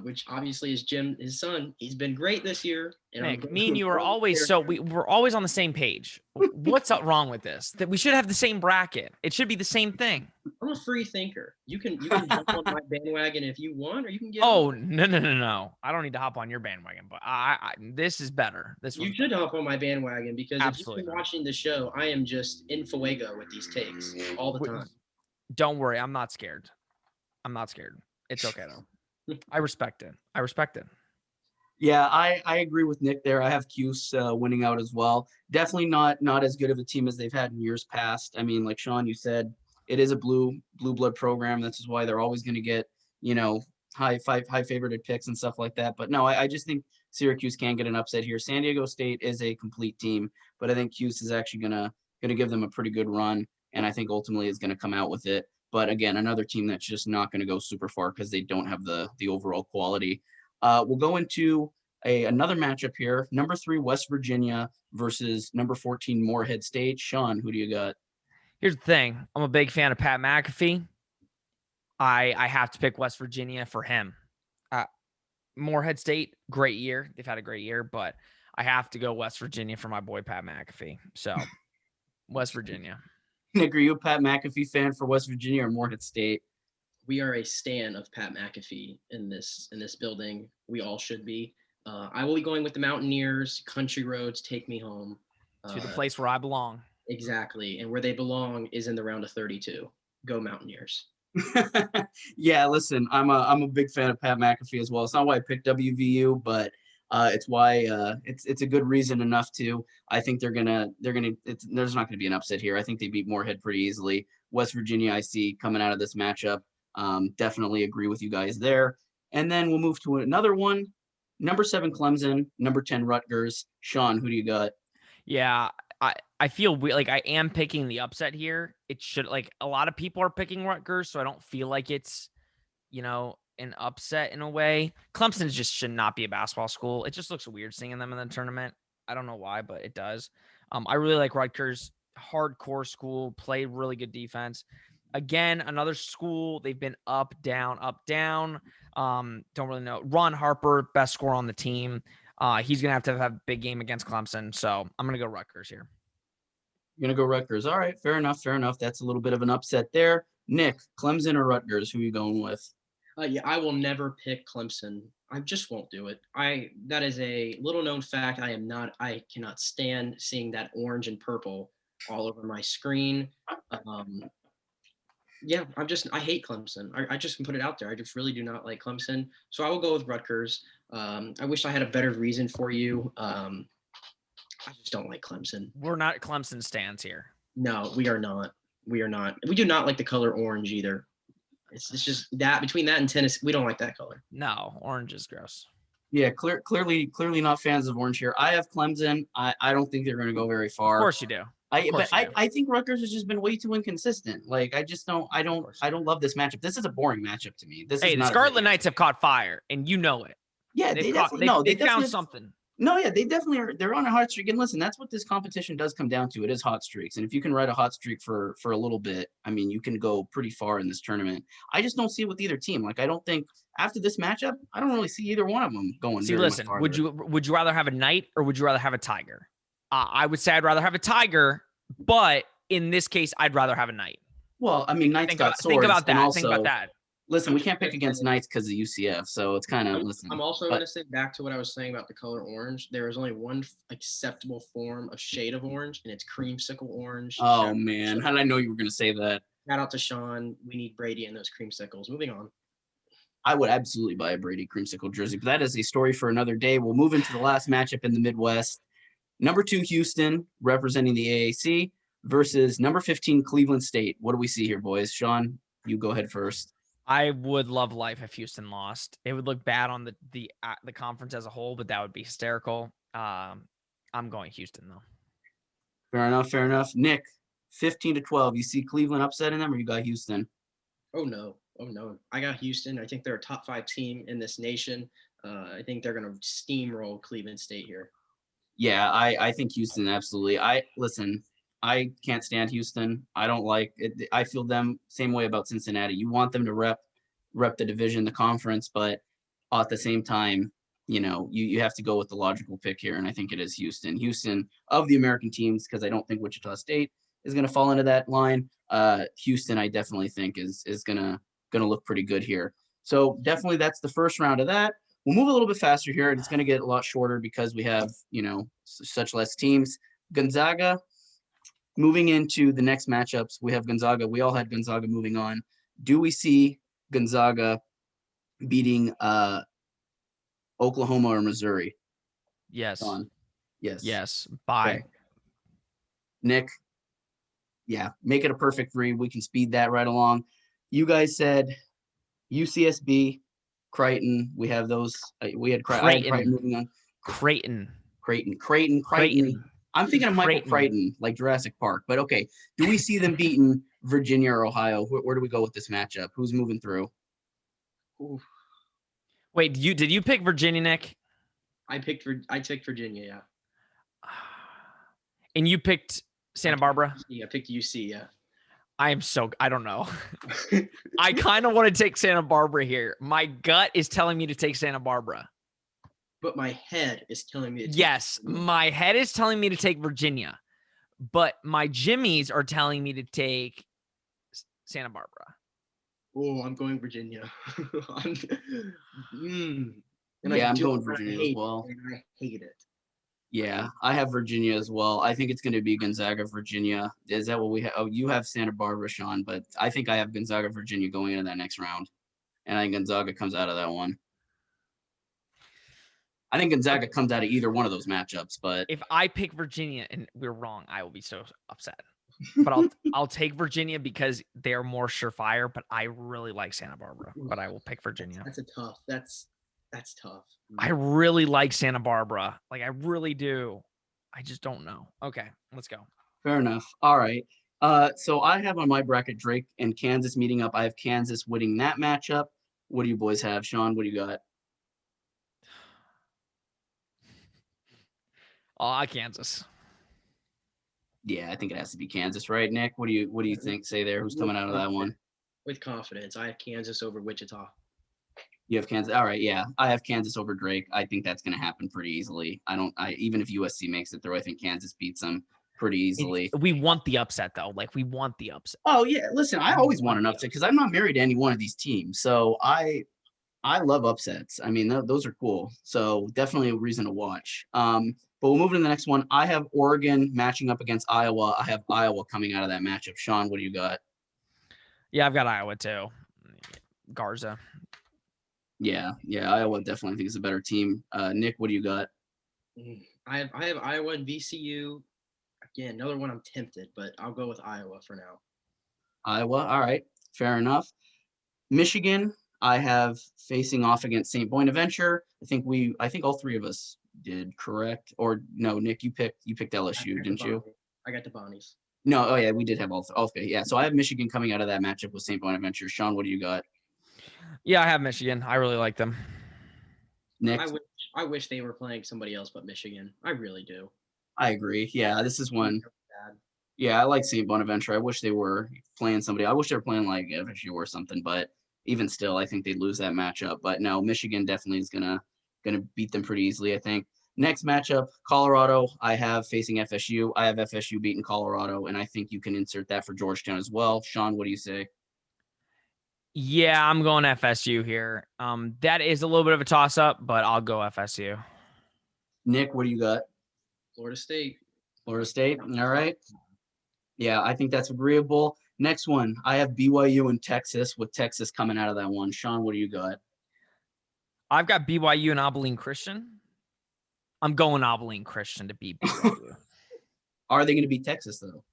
which obviously is his son. He's been great this year. And Nick, me and you are always we're always on the same page. What's wrong with this? That we should have the same bracket. It should be the same thing. I'm a free thinker. You can jump on my bandwagon if you want, or you can get. Oh, no! I don't need to hop on your bandwagon, but this is better. You should hop on my bandwagon because Absolutely. if you've been watching the show, I am just in fuego with these takes all the time. Don't worry, I'm not scared. It's okay though. I respect it. Yeah, I agree with Nick there. I have Cuse winning out as well. Definitely not as good of a team as they've had in years past. I mean, like Sean, you said, it is a blue blood program. This is why they're always going to get, high favorited picks and stuff like that. But no, I just think Syracuse can get an upset here. San Diego State is a complete team, but I think Cuse is actually gonna give them a pretty good run, and I think ultimately is going to come out with it. But again, another team that's just not going to go super far because they don't have the overall quality. We'll go into another matchup here. Number 3, West Virginia versus number 14, Morehead State. Sean, who do you got? Here's the thing. I'm a big fan of Pat McAfee. I have to pick West Virginia for him. Morehead State, great year. They've had a great year, but I have to go West Virginia for my boy Pat McAfee. So West Virginia. Nick, are you a Pat McAfee fan for West Virginia or Morehead State? We are a stan of Pat McAfee in this building. We all should be. I will be going with the Mountaineers. Country roads take me home To the place where I belong. Exactly, and where they belong is in the round of 32. Go Mountaineers. Yeah, listen, I'm a big fan of Pat McAfee as well. It's not why I picked WVU, but it's why it's a good reason enough to. I think there's not gonna be an upset here. I think they beat Morehead pretty easily. West Virginia, I see coming out of this matchup. Definitely agree with you guys there. And then we'll move to another one. Number 7 Clemson, number 10 Rutgers. Sean, who do you got? Yeah, I feel like I am picking the upset here. It should, like, a lot of people are picking Rutgers, so I don't feel like it's, an upset in a way. Clemson just should not be a basketball school. It just looks weird seeing them in the tournament. I don't know why, but it does. I really like Rutgers. Hardcore school, play really good defense. Again, another school, they've been up, down, up, down. Don't really know. Ron Harper, best scorer on the team. He's going to have a big game against Clemson. So I'm going to go Rutgers here. You're going to go Rutgers. All right, fair enough. That's a little bit of an upset there. Nick, Clemson or Rutgers, who are you going with? Yeah, I will never pick Clemson. I just won't do it. That is a little known fact. I cannot stand seeing that orange and purple all over my screen. Yeah, I hate Clemson. I just can put it out there. I just really do not like Clemson. So I will go with Rutgers. I wish I had a better reason for you. I just don't like Clemson. We're not Clemson stans here. No, we are not. We do not like the color orange either. It's just that between that and tennis, we don't like that color. No, orange is gross. Yeah, clearly not fans of orange here. I have Clemson. I don't think they're going to go very far. Of course you do. I think Rutgers has just been way too inconsistent. Like I don't love this matchup. This is a boring matchup to me. The Scarlet Knights have caught fire, and you know it. Yeah, they found something. No, yeah, they definitely are. They're on a hot streak. And listen, that's what this competition does come down to. It is hot streaks. And if you can ride a hot streak for a little bit, I mean, you can go pretty far in this tournament. I just don't see it with either team. Like, I don't think after this matchup, I don't really see either one of them going. See, listen, would you rather have a Knight or would you rather have a Tiger? I would say I'd rather have a Tiger, but in this case, I'd rather have a Knight. Well, I mean, Knight's got swords. Think about that. Listen, we can't pick against Knights because of UCF, so it's kind of listen. I'm also going to say back to what I was saying about the color orange. There is only one acceptable form of shade of orange, and it's creamsicle orange. Oh man, how did I know you were going to say that? Shout out to Sean. We need Brady and those creamsicles. Moving on. I would absolutely buy a Brady creamsicle jersey, but that is a story for another day. We'll move into the last matchup in the Midwest. Number 2 Houston representing the AAC versus number 15 Cleveland State. What do we see here, boys? Sean, you go ahead first. I would love life if Houston lost. It would look bad on the conference as a whole, but that would be hysterical. I'm going Houston though. Fair enough. Nick, 15-12. You see Cleveland upsetting them, or you got Houston? Oh no. I got Houston. I think they're a top 5 team in this nation. I think they're going to steamroll Cleveland State here. Yeah, I think Houston absolutely. I can't stand Houston. I don't like it. I feel them same way about Cincinnati. You want them to rep the division, the conference, but at the same time, you know, you have to go with the logical pick here, and I think it is Houston. Houston of the American teams, because I don't think Wichita State is going to fall into that line. Houston, I definitely think is gonna look pretty good here. So definitely that's the first round of that. We'll move a little bit faster here, and it's going to get a lot shorter because we have, you know, such less teams. Gonzaga. Moving into the next matchups, we have Gonzaga. We all had Gonzaga moving on. Do we see Gonzaga beating Oklahoma or Missouri? Yes. Sean? Yes. Bye. Okay. Nick? Yeah, make it a perfect 3. We can speed that right along. You guys said UCSB, Crichton. We have those. We had Crichton moving on. Creighton. I'm thinking of Michael Crichton, like Jurassic Park. But okay, do we see them beating Virginia or Ohio? Where do we go with this matchup? Who's moving through? Oof. Wait, did you pick Virginia, Nick? I picked Virginia, yeah. And you picked Santa Barbara? Yeah, I picked UC, yeah. I don't know. I kind of want to take Santa Barbara here. My gut is telling me to take Santa Barbara. But my head is telling me to take my head is telling me to take Virginia. But my jimmies are telling me to take Santa Barbara. Oh, I'm going Virginia. I'm going Virginia as well. And I hate it. Yeah, I have Virginia as well. I think it's going to be Gonzaga, Virginia. Is that what we have? Oh, you have Santa Barbara, Sean, but I think I have Gonzaga, Virginia going into that next round. And I think Gonzaga comes out of that one. I think Gonzaga comes out of either one of those matchups, but if I pick Virginia and we're wrong, I will be so upset. But I'll take Virginia because they're more surefire, but I really like Santa Barbara, but I will pick Virginia. That's tough. I really like Santa Barbara. Like I really do. I just don't know. Okay, let's go. Fair enough. All right. So I have on my bracket Drake and Kansas meeting up. I have Kansas winning that matchup. What do you boys have? Sean, what do you got? Kansas. Yeah, I think it has to be Kansas, right, Nick? What do you think? Say there, who's coming out of that one? With confidence, I have Kansas over Wichita. You have Kansas. All right, yeah, I have Kansas over Drake. I think that's going to happen pretty easily. Even if USC makes it through, I think Kansas beats them pretty easily. We want the upset though. Like we want the upset. Oh yeah, listen, I always want an upset because I'm not married to any one of these teams, so I love upsets. I mean, those are cool. So definitely a reason to watch. But we'll move to the next one. I have Oregon matching up against Iowa. I have Iowa coming out of that matchup. Sean, what do you got? Yeah, I've got Iowa too. Garza. Yeah, Iowa definitely think is a better team. Nick, what do you got? I have Iowa and VCU. Again, another one I'm tempted, but I'll go with Iowa for now. Iowa, all right, fair enough. Michigan, I have facing off against St. Bonaventure. I think all 3 of us did, correct? Or no, Nick, you picked LSU, didn't you? I got the Bonnies. No, oh yeah, we did have all. Okay, yeah. So I have Michigan coming out of that matchup with St. Bonaventure. Sean, what do you got? Yeah, I have Michigan. I really like them. Nick, I wish they were playing somebody else but Michigan. I really do. I agree. Yeah, this is one. Bad. Yeah, I like St. Bonaventure. I wish they were playing somebody. I wish they were playing like FSU or something. But even still, I think they'd lose that matchup. But no, Michigan definitely is gonna beat them pretty easily, I think. Next matchup, Colorado. I have facing FSU. I have FSU beating Colorado, and I think you can insert that for Georgetown as well. Sean, what do you say? Yeah, I'm going FSU here. That is a little bit of a toss up, but I'll go FSU. Nick, what do you got? Florida State. Florida State. All right. Yeah, I think that's agreeable. Next one, I have BYU and Texas, with Texas coming out of that one. Sean, what do you got? I've got BYU and Abilene Christian. I'm going Abilene Christian to beat BYU. Are they going to beat Texas though?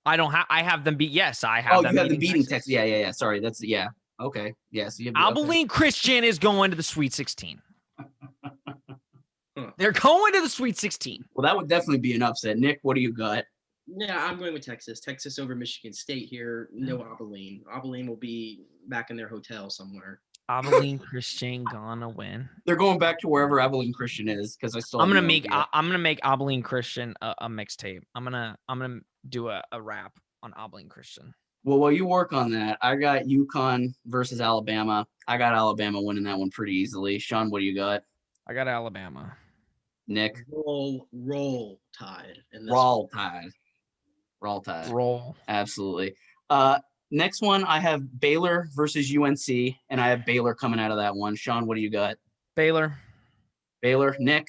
I have them beat. Yes, I have. Oh, them you have them beating Texas. Texas. Yeah. Sorry, that's yeah. Okay. Yes. Yeah, so Abilene Christian is going to the Sweet 16. They're going to the Sweet 16. Well, that would definitely be an upset. Nick, what do you got? Yeah, I'm going with Texas. Texas over Michigan State here. No Abilene. Abilene will be back in their hotel somewhere. Abilene Christian gonna win. They're going back to wherever Abilene Christian is because I still. I'm gonna make Abilene Christian a mixtape. I'm gonna do a rap on Abilene Christian. Well, while you work on that, I got UConn versus Alabama. I got Alabama winning that one pretty easily. Sean, what do you got? I got Alabama. Nick, roll Tide. Roll Tide. Roll Tide. Roll. Absolutely. Next one, I have Baylor versus UNC, and I have Baylor coming out of that one. Sean, what do you got? Baylor. Nick?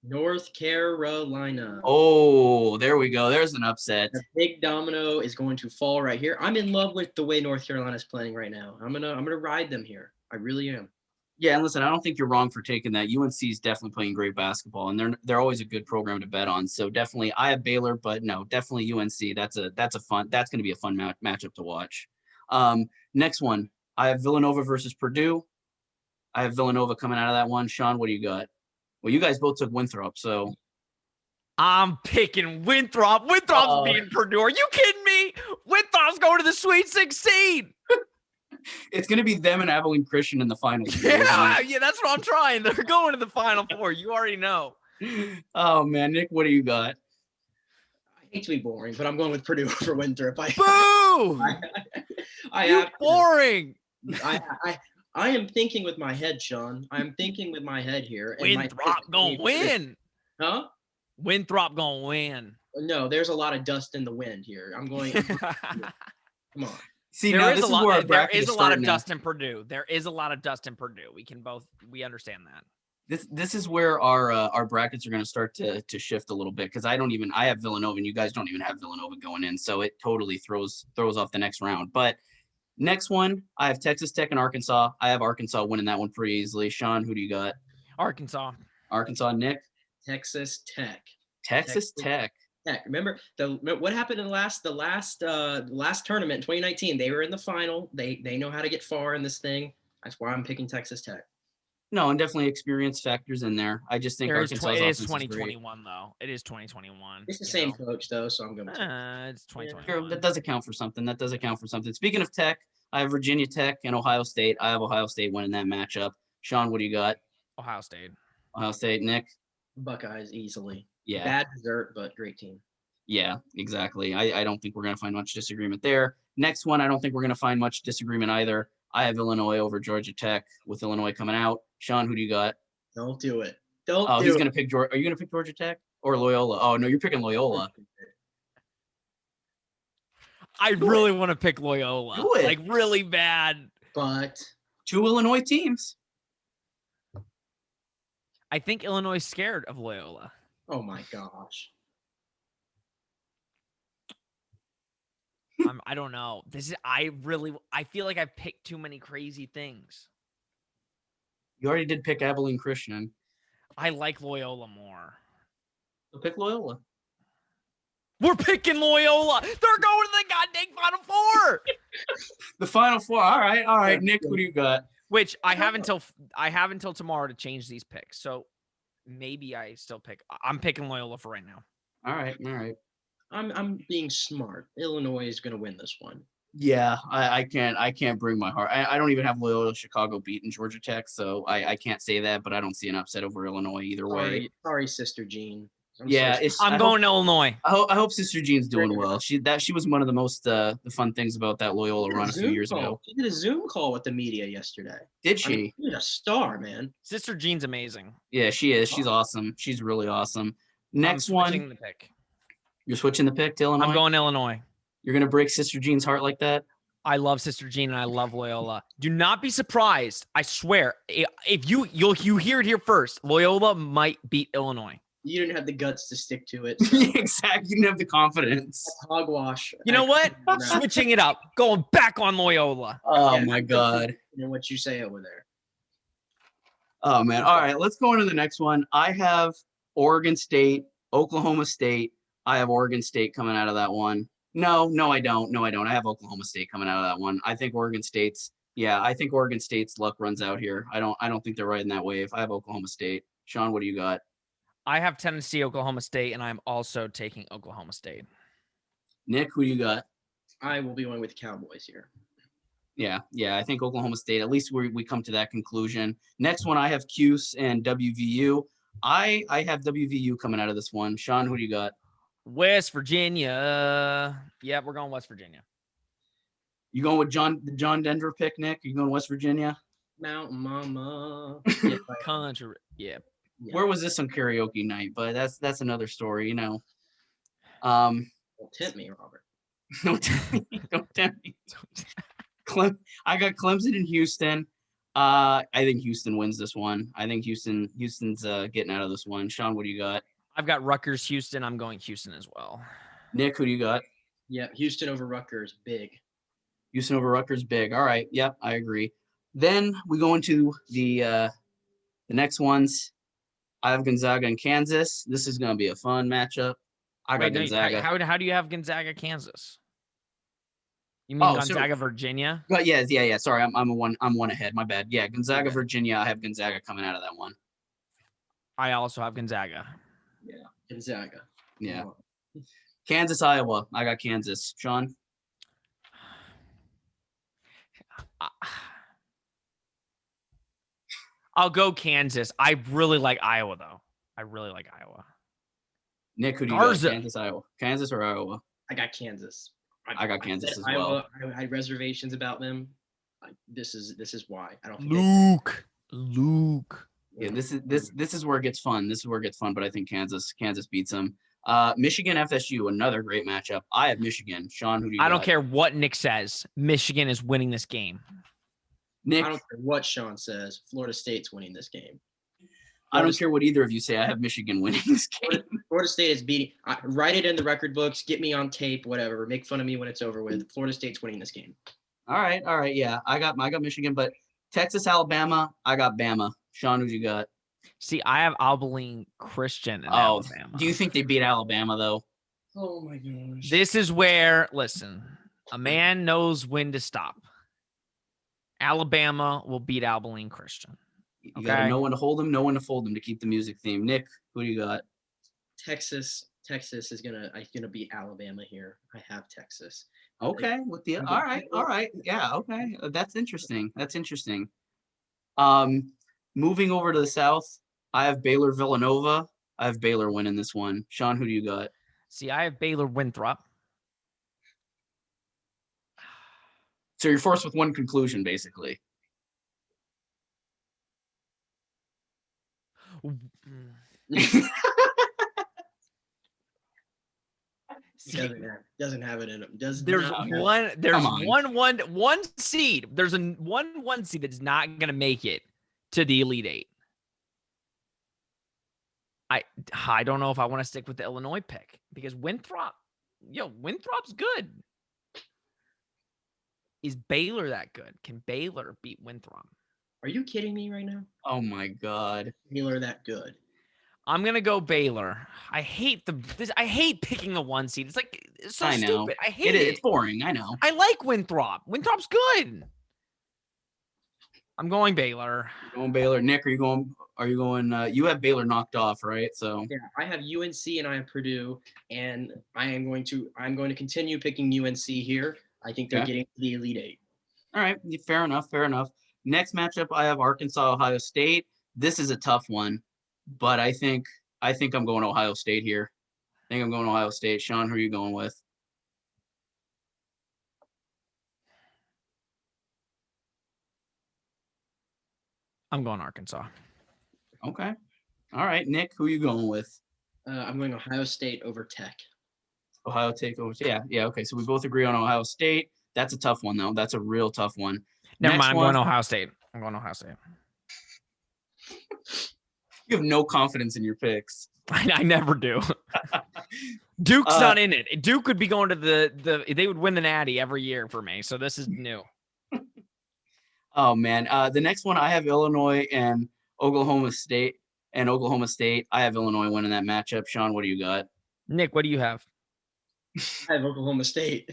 North Carolina. Oh, there we go. There's an upset. The big domino is going to fall right here. I'm in love with the way North Carolina is playing right now. I'm gonna ride them here. I really am. Yeah, and listen, I don't think you're wrong for taking that. UNC is definitely playing great basketball, and they're always a good program to bet on. So definitely, I have Baylor, but no, definitely UNC. That's going to be a fun matchup to watch. Next one, I have Villanova versus Purdue. I have Villanova coming out of that one. Sean, what do you got? Well, you guys both took Winthrop, so I'm picking Winthrop. Winthrop's beating Purdue. Are you kidding me? Winthrop's going to the Sweet 16. It's going to be them and Abilene Christian in the finals. Yeah, that's what I'm trying. They're going to the Final Four. You already know. Oh, man. Nick, what do you got? I hate to be boring, but I'm going with Purdue for Winthrop. Boo! You're boring. I am thinking with my head, Sean. I'm thinking with my head here. Winthrop going to win. Huh? Winthrop going to win. No, there's a lot of dust in the wind here. I'm going. Come on. See, there is a lot of dust in Purdue. There is a lot of dust in Purdue. We understand that. This is where our brackets are going to start to shift a little bit because I have Villanova and you guys don't even have Villanova going in, so it totally throws off the next round. But next one, I have Texas Tech and Arkansas. I have Arkansas winning that one pretty easily. Sean, who do you got? Arkansas. Nick. Texas Tech. Texas Tech. Remember what happened in the last tournament in 2019? They were in the final. They know how to get far in this thing. That's why I'm picking Texas Tech. No, and definitely experience factors in there. I just think Arkansas is 2021 though. It is 2021. It's the same coach though, so I'm going to. It's 2021. That does account for something. Speaking of Tech, I have Virginia Tech and Ohio State. I have Ohio State winning that matchup. Sean, what do you got? Ohio State. Nick. Buckeyes easily. Yeah. Bad dessert, but great team. Yeah, exactly. I don't think we're going to find much disagreement there. Next one, I don't think we're going to find much disagreement either. I have Illinois over Georgia Tech with Illinois coming out. Sean, who do you got? Don't do it. He's going to pick Georgia. Are you going to pick Georgia Tech or Loyola? Oh, no, you're picking Loyola. I really want to pick Loyola. Do it. Like really bad. But 2 Illinois teams. I think Illinois is scared of Loyola. Oh my gosh. I don't know. I feel like I've picked too many crazy things. You already did pick Abilene Christian. I like Loyola more. So pick Loyola. We're picking Loyola. They're going to the goddamn Final Four. The Final Four. All right. Nick, who do you got? Which I have until tomorrow to change these picks. So maybe I still pick. I'm picking Loyola for right now. All right. I'm being smart. Illinois is going to win this one. Yeah, I can't bring my heart. I don't even have Loyola Chicago beating Georgia Tech, so I can't say that, but I don't see an upset over Illinois either way. Sorry, Sister Jean. Yeah, I'm going Illinois. I hope Sister Jean's doing well. She was one of the most the fun things about that Loyola run a few years ago. She did a Zoom call with the media yesterday. Did she? I mean, she's a star, man. Sister Jean's amazing. Yeah, she is. She's awesome. She's really awesome. Next one. The pick. You're switching the pick to Illinois? I'm going Illinois. You're going to break Sister Jean's heart like that? I love Sister Jean and I love Loyola. Do not be surprised. I swear, if you hear it here first, Loyola might beat Illinois. You didn't have the guts to stick to it. So. Exactly. You didn't have the confidence. That's hogwash. You know what? Switching it up. Going back on Loyola. Oh, my God. And what you say over there. Oh, man. All right. Let's go into the next one. I have Oregon State, Oklahoma State. I have Oregon State coming out of that one. No, I don't. I have Oklahoma State coming out of that one. I think Oregon State's luck runs out here. I don't think they're riding that wave. I have Oklahoma State. Sean, what do you got? I have Tennessee, Oklahoma State, and I'm also taking Oklahoma State. Nick, who do you got? I will be going with the Cowboys here. Yeah. I think Oklahoma State, at least we come to that conclusion. Next one, I have Cuse and WVU. I have WVU coming out of this one. Sean, who do you got? West Virginia. Yeah, we're going West Virginia. You going with the John Denver pick, Nick? You going West Virginia? Mountain Mama. Country. Yeah. Where was this on karaoke night? But that's another story, you know. Don't tempt me, Robert. Don't tempt me. I got Clemson and Houston. I think Houston wins this one. I think Houston's getting out of this one. Sean, what do you got? I've got Rutgers, Houston. I'm going Houston as well. Nick, who do you got? Yeah, Houston over Rutgers, big. Houston over Rutgers, big. All right. Yep, I agree. Then we go into the next ones. I have Gonzaga and Kansas. This is going to be a fun matchup. I got Gonzaga. How do you have Gonzaga, Kansas? You mean Gonzaga, Virginia? But yeah. Sorry, I'm one ahead. My bad. Yeah, Gonzaga, okay. Virginia. I have Gonzaga coming out of that one. I also have Gonzaga. Yeah, Gonzaga. Yeah. Kansas, Iowa. I got Kansas. Sean? I'll go Kansas. I really like Iowa, though. I really like Iowa. Nick, who do you got? Kansas, Iowa. Kansas or Iowa? I got Kansas. I got Kansas as Iowa, well. I had reservations about them. This is why. I don't think Luke. Yeah, this is where it gets fun. But I think Kansas beats them. Michigan, FSU, another great matchup. I have Michigan. Sean, who do you got? I don't care what Nick says. Michigan is winning this game. Nick, I don't care what Sean says. Florida State's winning this game. I don't care what either of you say. I have Michigan winning this game. Florida State is beating. Write it in the record books. Get me on tape. Whatever. Make fun of me when it's over with. Florida State's winning this game. All right. Yeah, I got Michigan, but Texas, Alabama. I got Bama. Sean, who you got? See, I have Abilene Christian in Alabama. Do you think they beat Alabama though? Oh my gosh. This is where, listen, a man knows when to stop. Alabama will beat Abilene Christian. You got to know when to hold them, know when to fold them to keep the music theme. Nick, who do you got? Texas is gonna beat Alabama here. I have Texas. Okay, all right. Yeah, okay. That's interesting. Moving over to the South, I have Baylor Villanova. I have Baylor winning this one. Sean, who do you got? See, I have Baylor Winthrop. So you're forced with one conclusion, basically. Doesn't have it in him. There's one seed. There's one seed that's not gonna make it to the Elite Eight. I don't know if I want to stick with the Illinois pick because Winthrop's good. Is Baylor that good? Can Baylor beat Winthrop? Are you kidding me right now? Oh my God. Baylor that good. I'm gonna go Baylor. I hate picking the one seed. It's so stupid. I hate it. It's boring. I know. I like Winthrop. Winthrop's good. I'm going Baylor. You're going Baylor. Nick, are you going Are you going? You have Baylor knocked off, right? So Yeah, I have UNC and I have Purdue, and I'm going to continue picking UNC here. I think they're Okay. getting to the Elite Eight. all right, fair enough. Fair enough. Next matchup, I have Arkansas, Ohio State. This is a tough one, but I think I'm going Ohio State here. I think I'm going Ohio State. Sean, who are you going with? I'm going Arkansas. Okay. All right, Nick, who are you going with? I'm going Ohio State over Tech. Ohio State over. Yeah. Okay, so we both agree on Ohio State. That's a tough one, though. That's a real tough one. Never Next mind. I'm one, going Ohio State. I'm going Ohio State. you have no confidence in your picks. I never do. Duke's not in it. Duke would be going to they would win the Natty every year for me. So this is new. Oh man. The next one I have Illinois and Oklahoma State. I have Illinois winning that matchup. Sean, what do you got? Nick, what do you have? I have Oklahoma State.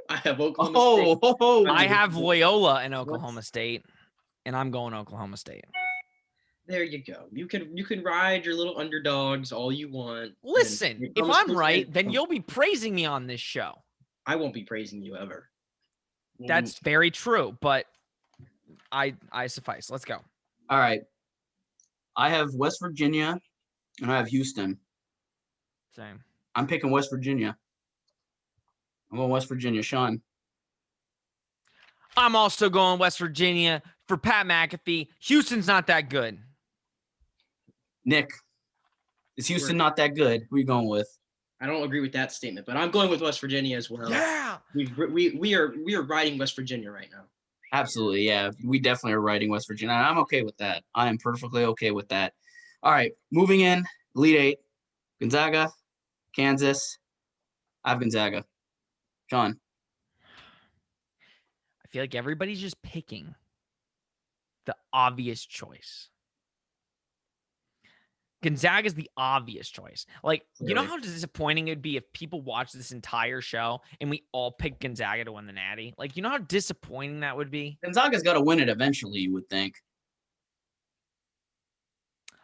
I have Oklahoma State. I have Loyola and Oklahoma State, and I'm going Oklahoma State. There you go. You can ride your little underdogs all you want. Listen, if I'm right, then you'll be praising me on this show. I won't be praising you ever. That's very true, but I suffice. Let's go. All right. I have West Virginia and I have Houston. Same. I'm picking West Virginia. I'm going West Virginia. Sean. I'm also going West Virginia for Pat McAfee. Houston's not that good. Nick, is Houston not that good? Who are you going with? I don't agree with that statement, but I'm going with West Virginia as well. Yeah. We are riding West Virginia right now. Absolutely, yeah. We definitely are riding West Virginia. And I'm okay with that. I am perfectly okay with that. All right, moving in, Elite Eight, Gonzaga, Kansas. I have Gonzaga. Sean. I feel like everybody's just picking the obvious choice. Gonzaga is the obvious choice. Like, you know how disappointing it'd be if people watch this entire show and we all pick Gonzaga to win the Natty? Like, you know how disappointing that would be? Gonzaga's got to win it eventually, you would think.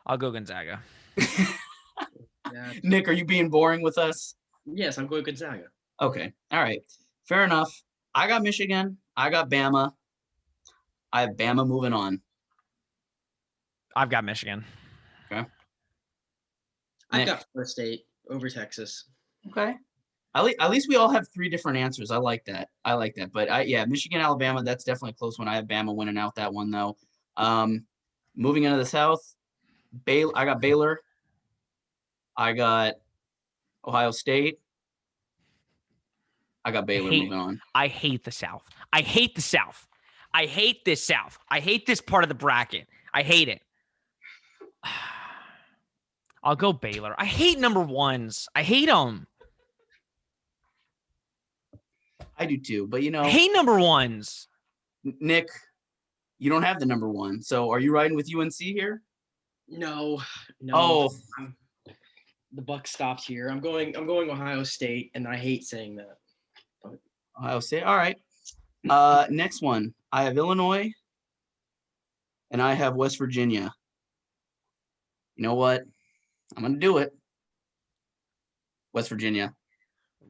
I'll go Gonzaga. Yeah. Nick, are you being boring with us? Yes, I'm going Gonzaga. Okay. All right. Fair enough. I got Michigan. I got Bama. I have Bama moving on. I've got Michigan. Okay. I've got Florida State over Texas. Okay. At least we all have three different answers. I like that. But Michigan, Alabama, that's definitely a close one. I have Bama winning out that one though. Moving into the South, I got Baylor. I got Ohio State. I got Baylor moving on. I hate the South. I hate the South. I hate this South. I hate this part of the bracket. I hate it. I'll go Baylor. I hate number ones. I hate them. I do too, but I hate number ones. Nick, you don't have the number one. So are you riding with UNC here? No. Oh, the buck stopped here. I'm going Ohio State, and I hate saying that. But Ohio State. All right. Next one. I have Illinois and I have West Virginia. You know what? I'm going to do it. West Virginia.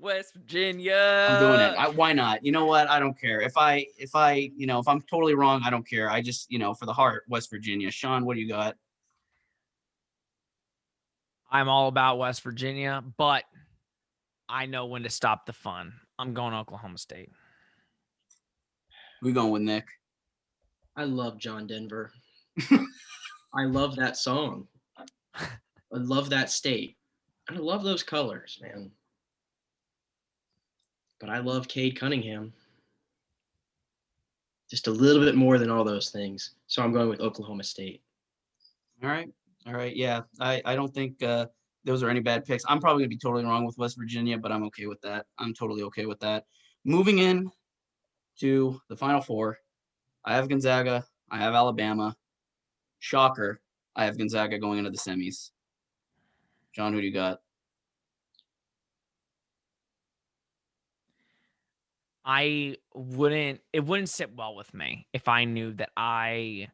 West Virginia. I'm doing it. Why not? You know what? I don't care. If I'm totally wrong, I don't care. I just, for the heart, West Virginia. Sean, what do you got? I'm all about West Virginia, but I know when to stop the fun. I'm going Oklahoma State. Who you going with, Nick? I love John Denver. I love that song. I love that state. I love those colors, man. But I love Cade Cunningham. Just a little bit more than all those things. So I'm going with Oklahoma State. All right. Yeah. I don't think those are any bad picks. I'm probably going to be totally wrong with West Virginia, but I'm okay with that. I'm totally okay with that. Moving in to the Final Four, I have Gonzaga. I have Alabama. Shocker. I have Gonzaga going into the semis. John, who do you got? It wouldn't sit well with me if I knew that I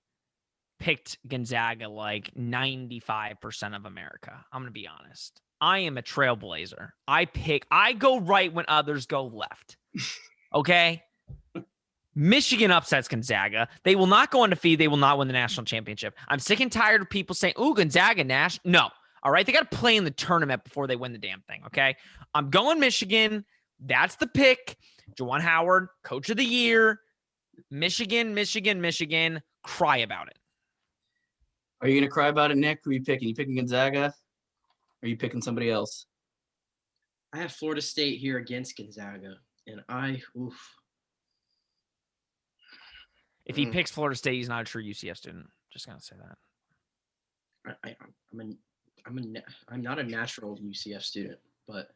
picked Gonzaga like 95% of America. I'm going to be honest. I am a trailblazer. I go right when others go left. Okay? Michigan upsets Gonzaga. They will not go undefeated. They will not win the national championship. I'm sick and tired of people saying, ooh, Gonzaga, No. All right? They got to play in the tournament before they win the damn thing, okay? I'm going Michigan. That's the pick. Juwan Howard, coach of the year. Michigan. Cry about it. Are you going to cry about it, Nick? Who are you picking? You picking Gonzaga? Or are you picking somebody else? I have Florida State here against Gonzaga, and If he picks Florida State, he's not a true UCF student. Just gonna say that. I'm not a natural UCF student, but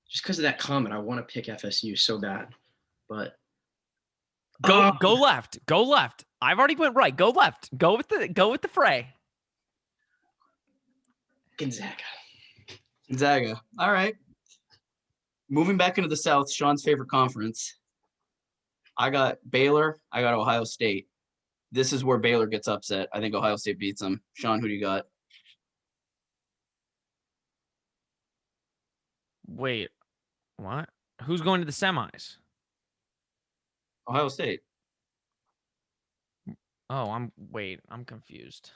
just because of that comment, I want to pick FSU so bad, but go left. I've already went right. Go left. Go with the fray. Gonzaga. All right. Moving back into the South, Sean's favorite conference. I got Baylor. I got Ohio State. This is where Baylor gets upset. I think Ohio State beats them. Sean, who do you got? Wait, what? Who's going to the semis? Ohio State. Oh, I'm confused.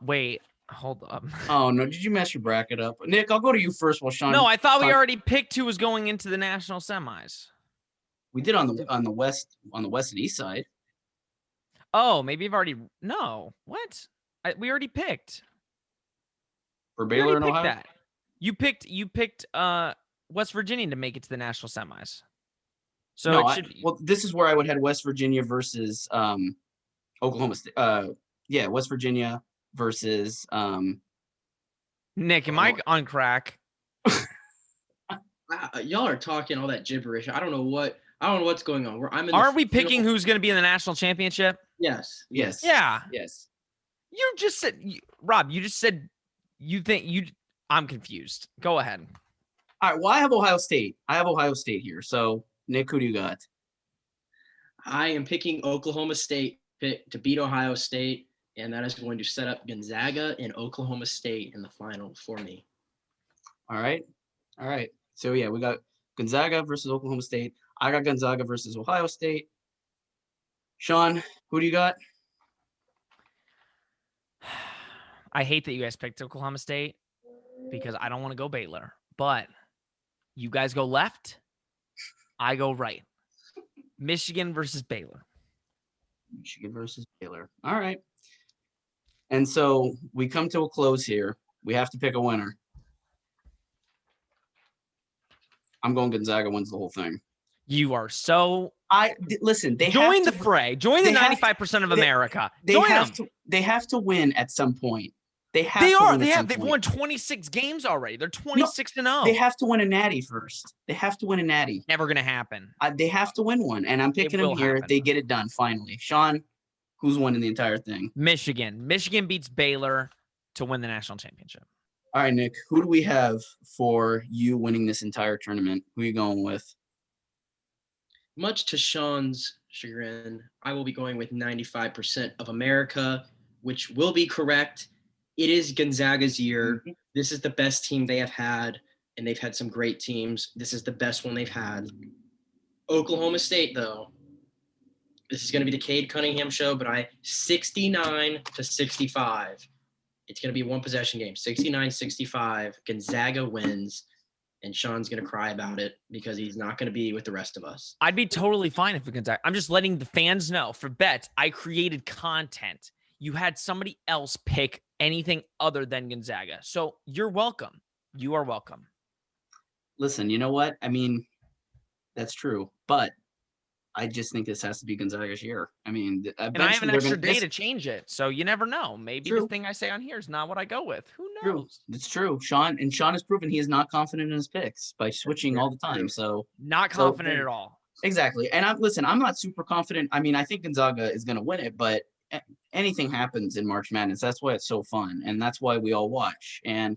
Wait, hold up. Oh, no. Did you mess your bracket up? Nick, I'll go to you first while Sean. No, I thought we already picked who was going into the national semis. We did on the west and east side. Oh, maybe you've already. No, what? We already picked. For Baylor and Ohio? That. You picked West Virginia to make it to the national semis. So no, it should be. Well, this is where I would head West Virginia versus Oklahoma State. West Virginia versus Nick, am I on crack? Y'all are talking all that gibberish. I don't know what's going on. Aren't we picking who's going to be in the national championship? Yes. Yeah. Yes. You just said, Rob. You just said you think you. I'm confused. Go ahead. All right. Well, I have Ohio State. Here. So, Nick, who do you got? I am picking Oklahoma State to beat Ohio State, and that is going to set up Gonzaga and Oklahoma State in the final for me. All right. So, yeah, we got Gonzaga versus Oklahoma State. I got Gonzaga versus Ohio State. Sean, who do you got? I hate that you guys picked Oklahoma State because I don't want to go Baylor, but you guys go left, I go right. Michigan versus Baylor. All right. And so we come to a close here. We have to pick a winner. I'm going Gonzaga wins the whole thing. You are so. Listen. They join have the fray. Join the 95% of America. They have to win at some point. They've won 26 games already. They're 26-0. They have to win a natty first. Never gonna happen. They have to win one, and I'm picking them here. They get it done finally. Sean, who's winning the entire thing? Michigan. Michigan beats Baylor to win the national championship. All right, Nick. Who do we have for you winning this entire tournament? Who are you going with? Much to Sean's chagrin, I will be going with 95% of America, which will be correct. It is Gonzaga's year. Mm-hmm. This is the best team they have had, and they've had some great teams. This is the best one they've had. Oklahoma State, though, this is going to be the Cade Cunningham show, but 69-65. It's going to be a one-possession game, 69-65. Gonzaga wins, and Sean's going to cry about it because he's not going to be with the rest of us. I'd be totally fine if it Gonzaga. I'm just letting the fans know. For bets, I created content. You had somebody else pick anything other than Gonzaga. So you're welcome. You are welcome. Listen, you know what? I mean, that's true. But I just think this has to be Gonzaga's year. I mean, and I have an extra day to change it. So you never know. Maybe the thing I say on here is not what I go with. Who knows? True. It's true. Sean has proven he is not confident in his picks by switching all the time. So not confident at all. Exactly. And I'm not super confident. I mean, I think Gonzaga is going to win it, but anything happens in March Madness. That's why it's so fun. And that's why we all watch. And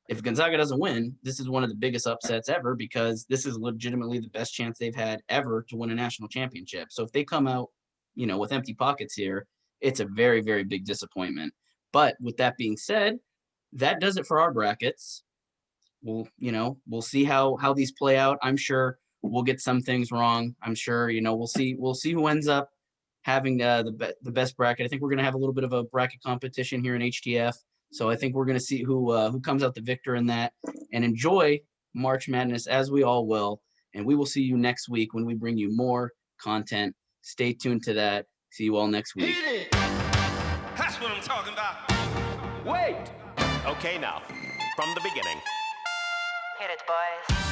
if Gonzaga doesn't win, this is one of the biggest upsets ever because this is legitimately the best chance they've had ever to win a national championship. So if they come out, with empty pockets here, it's a very, very big disappointment. But with that being said, that does it for our brackets. We'll see how these play out. I'm sure we'll get some things wrong. I'm sure, we'll see who ends up having the best bracket. I think we're going to have a little bit of a bracket competition here in HTF. So I think we're going to see who comes out the victor in that, and enjoy March Madness as we all will. And we will see you next week when we bring you more content. Stay tuned to that. See you all next week. Hit it. That's what I'm talking about. Wait. Okay, now, from the beginning. Hit it, boys.